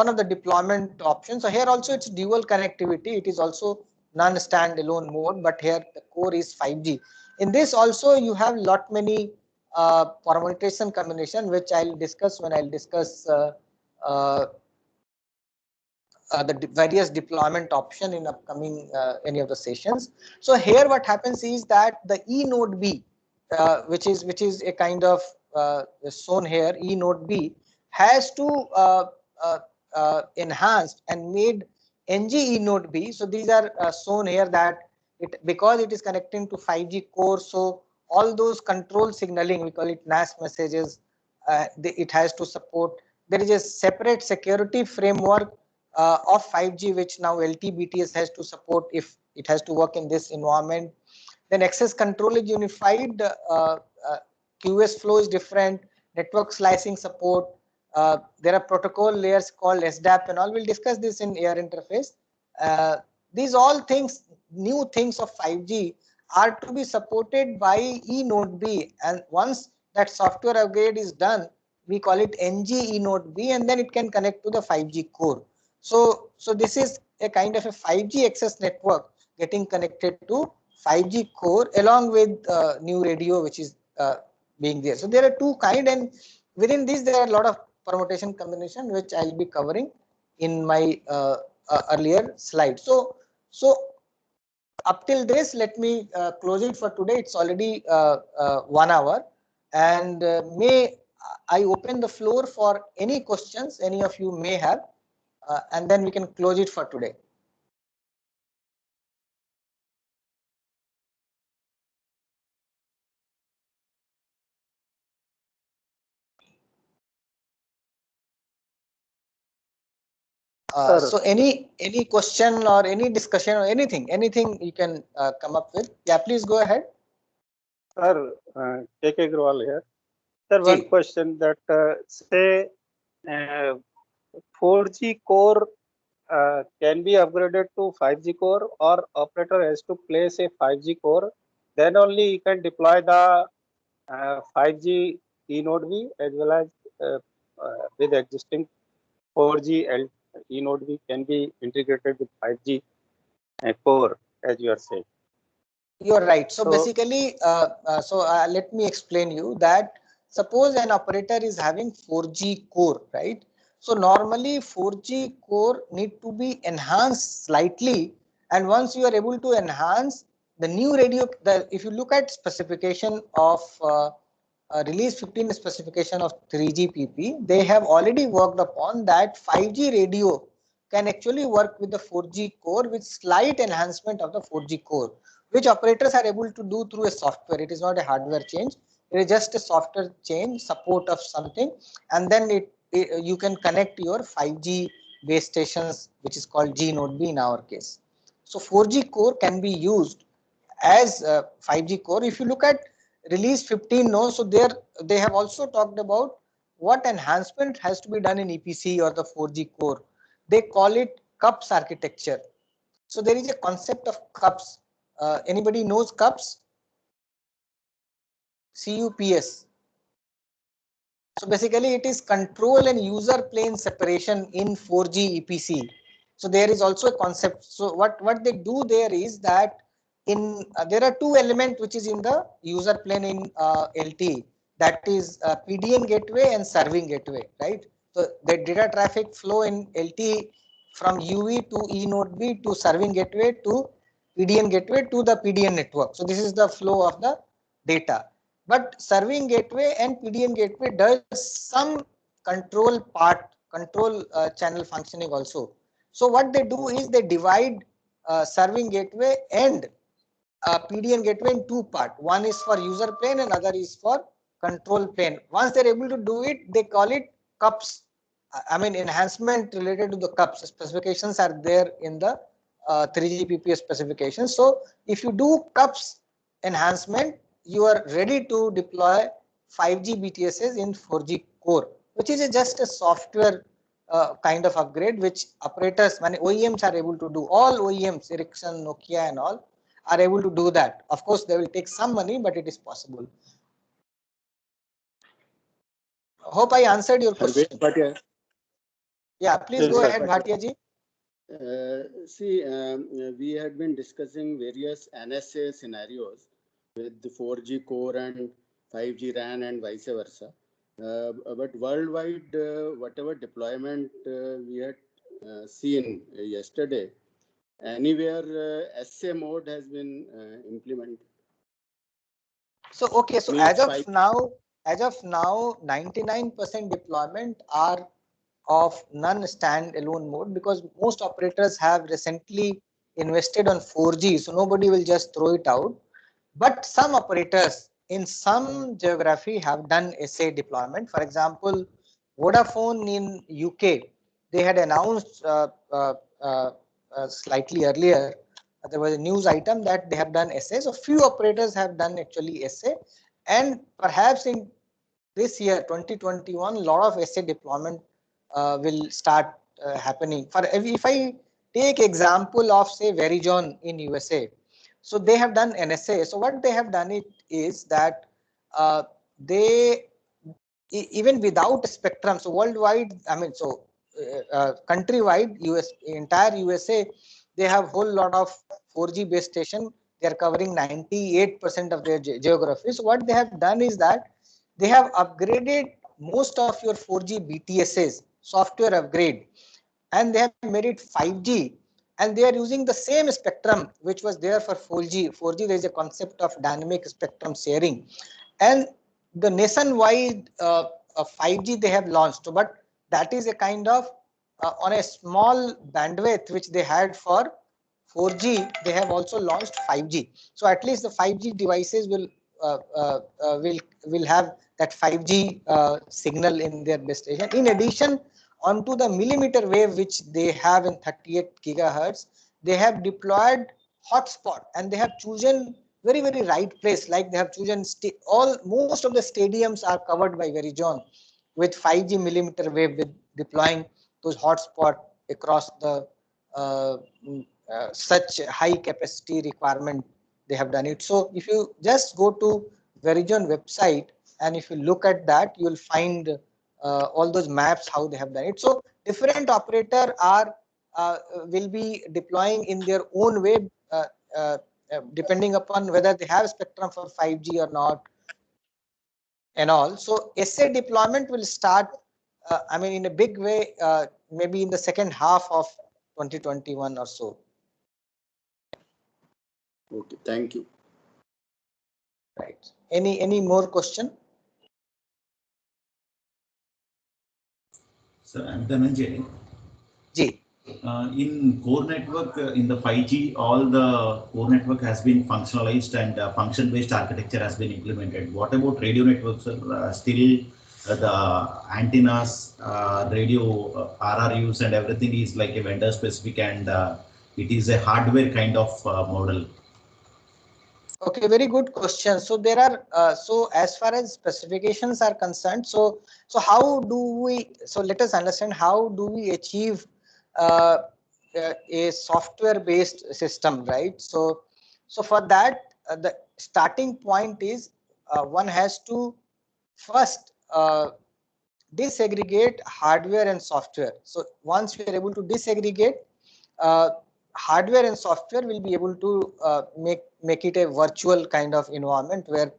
of the deployment options. So here also it's dual connectivity. It is also non-standalone mode, but here the core is 5G. In this also you have lot many permutation combination, which I'll discuss when I'll discuss the various deployment option in upcoming any of the sessions. So here what happens is that the E node B, which is a kind of shown here, E node B has to enhanced and made NG E node B. So these are shown here that because it is connecting to 5G core, so all those control signaling, we call it NAS messages, it has to support. There is a separate security framework of 5G, which now LT BTS has to support if it has to work in this environment. Then access control is unified. QoS flow is different. Network slicing support. There are protocol layers called SDAP and all. We'll discuss this in air interface. These all things, new things of 5G are to be supported by eNodeB, and once that software upgrade is done, we call it NG eNodeB, and then it can connect to the 5G core. So this is a kind of a 5G access network getting connected to 5G core along with new radio, which is being there. So there are two kind, and within this there are a lot of permutation combination, which I'll be covering in my earlier slide. So up till this, let me close it for today. It's already 1 hour, and may I open the floor for any questions any of you may have, and then we can close it for today. So any question or any discussion or anything you can come up with. Yeah, please go ahead. Sir, KK Agrawal here. Sir, one question that say 4G core can be upgraded to 5G core, or operator has to place a 5G core, then only you can deploy the 5G eNodeB as well as with existing 4G eNodeB can be integrated with 5G core, as you are saying. You're right. So basically, let me explain you that suppose an operator is having 4G core, right? So normally 4G core need to be enhanced slightly, and once you are able to enhance the new radio, if you look at specification of release 15 specification of 3GPP, they have already worked upon that 5G radio can actually work with the 4G core with slight enhancement of the 4G core, which operators are able to do through a software. It is not a hardware change. It is just a software change, support of something, and then you can connect your 5G base stations, which is called gNodeB in our case. So 4G core can be used as 5G core. If you look at release 15, no, so there they have also talked about what enhancement has to be done in EPC or the 4G core. They call it CUPS architecture. So there is a concept of CUPS. Anybody knows CUPS? CUPS. So basically it is control and user plane separation in 4G EPC. So there is also a concept. So what they do there is that in there are two elements which is in the user plane in LTE, that is PDN gateway and serving gateway, right? So the data traffic flow in LTE from UV to eNodeB to serving gateway to PDN gateway to the PDN network. So this is the flow of the data. But serving gateway and PDN gateway does some control channel functioning also. So what they do is they divide serving gateway and PDN gateway in two parts. One is for user plane and other is for control plane. Once they're able to do it, they call it CUPS. I mean, enhancement related to the CUPS specifications are there in the 3GPP specifications. So if you do CUPS enhancement, you are ready to deploy 5G BTSs in 4G core, which is just a software kind of upgrade, which operators, many OEMs are able to do. All OEMs, Ericsson, Nokia and all are able to do that. Of course, they will take some money, but it is possible. Hope I answered your question. Yeah, please go ahead, Bhatia ji. See, we had been discussing various NSA scenarios with the 4G core and 5G RAN and vice versa. But worldwide, whatever deployment we had seen yesterday, anywhere SA mode has been implemented. So okay, so as of now, 99% deployment are of non-standalone mode, because most operators have recently invested on 4G, so nobody will just throw it out. But some operators in some geography have done SA deployment. For example, Vodafone in UK, they had announced slightly earlier there was a news item that they have done SA. So few operators have done actually SA, and perhaps in this year 2021, a lot of SA deployment will start happening. For if I take example of say Verizon in USA, so they have done NSA. So what they have done it is that they even without spectrum, so worldwide, I mean, so countrywide, entire USA, they have whole lot of 4G base station. They are covering 98% of their geography. So what they have done is that they have upgraded most of your 4G BTSs, software upgrade, and they have made it 5G. And they are using the same spectrum which was there for 4G. 4G, there is a concept of dynamic spectrum sharing, and the nationwide 5G they have launched. But that is a kind of on a small bandwidth which they had for 4G. They have also launched 5G. So at least the 5G devices will have that 5G signal in their base station. In addition, onto the millimeter wave which they have in 38 gigahertz, they have deployed hotspot, and they have chosen very right place. Like they have chosen most of the stadiums are covered by Verizon with 5G millimeter wave, with deploying those hotspot across the such high capacity requirement. They have done it. So if you just go to Verizon website and if you look at that, you will find all those maps how they have done it. So different operator are will be deploying in their own way, depending upon whether they have spectrum for 5G or not and all. So SA deployment will start, I mean, in a big way, maybe in the second half of 2021 or so. Okay, thank you. Right. Any more question? So, Dhananjay, Ji. in core network, in the 5G, all the core network has been functionalized and function-based architecture has been implemented. What about radio networks? Still, the antennas, radio RRUs and everything is like a vendor specific, and it is a hardware kind of model. Okay, very good question. So there are so as far as specifications are concerned, so how do we? So let us understand how do we achieve a software-based system, right? So for that, the starting point is one has to first disaggregate hardware and software. So once we are able to disaggregate hardware and software, will be able to make it a virtual kind of environment where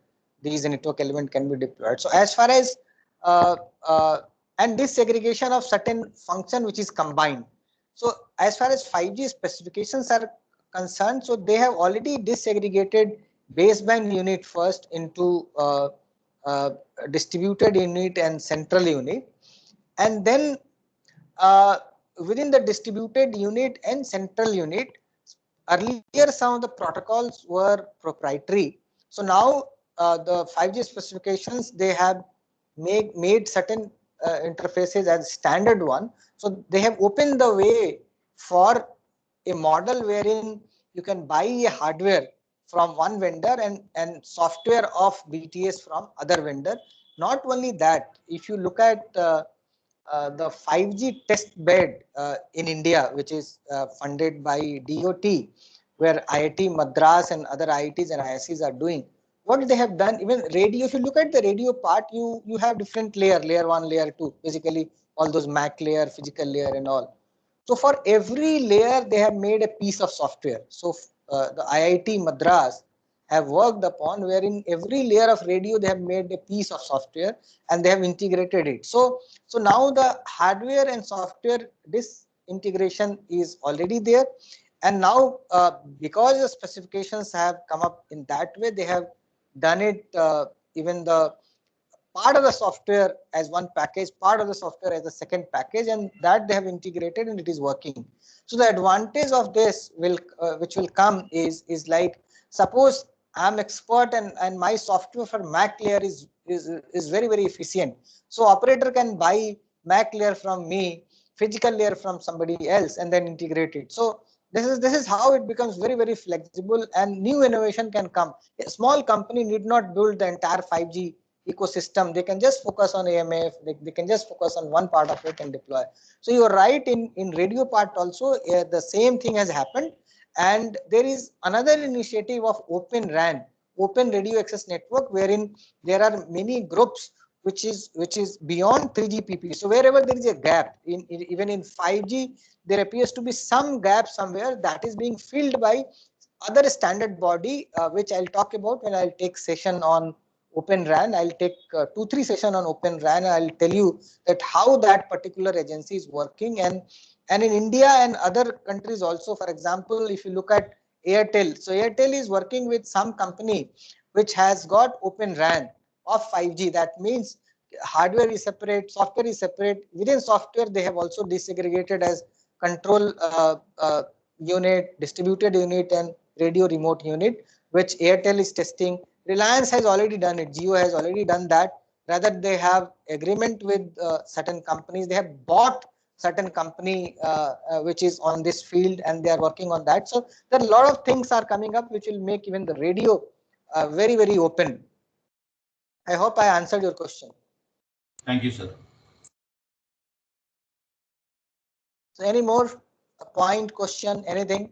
these network element can be deployed. So as far as and disaggregation of certain function which is combined. So as far as 5G specifications are concerned, so they have already disaggregated baseband unit first into distributed unit and central unit, and then within the distributed unit and central unit, earlier some of the protocols were proprietary. So now the 5G specifications, they have made certain interfaces as standard one. So they have opened the way for a model wherein you can buy a hardware from one vendor and software of BTS from other vendor. Not only that, if you look at the 5G test bed in India, which is funded by DOT, where IIT Madras and other IITs and IIScs are doing, what they have done, even radio, if you look at the radio part, you have different layer 1, layer 2, basically all those MAC layer, physical layer and all. So for every layer, they have made a piece of software. So the IIT Madras have worked upon wherein every layer of radio, they have made a piece of software and they have integrated it. So now the hardware and software, this integration is already there. And now because the specifications have come up in that way, they have done it even the part of the software as one package, part of the software as a second package, and that they have integrated and it is working. So the advantage of this will which will come is like, suppose I'm expert and my software for MAC layer is very efficient. So operator can buy MAC layer from me, physical layer from somebody else, and then integrate it. So This is how it becomes very flexible and new innovation can come. A small company need not build the entire 5G ecosystem. They can just focus on AMF. They can just focus on one part of it and deploy. So you're right, in radio part also the same thing has happened. And there is another initiative of Open RAN, Open Radio Access Network, wherein there are many groups which is beyond 3GPP. So wherever there is a gap even in 5G, there appears to be some gap somewhere that is being filled by other standard body, which I'll talk about when I'll take session on Open RAN. I'll take 2-3 session on Open RAN. I'll tell you that how that particular agency is working, and in India and other countries also. For example, if you look at Airtel, so Airtel is working with some company which has got Open RAN of 5G. That means hardware is separate, software is separate. Within software, they have also disaggregated as control unit, distributed unit, and radio remote unit, which Airtel is testing. Reliance has already done it. Jio has already done that. Rather, they have agreement with certain companies. They have bought certain company which is on this field, and they are working on that. So there are a lot of things are coming up which will make even the radio very open. I hope I answered your question. Thank you, sir. So any more point, question, anything?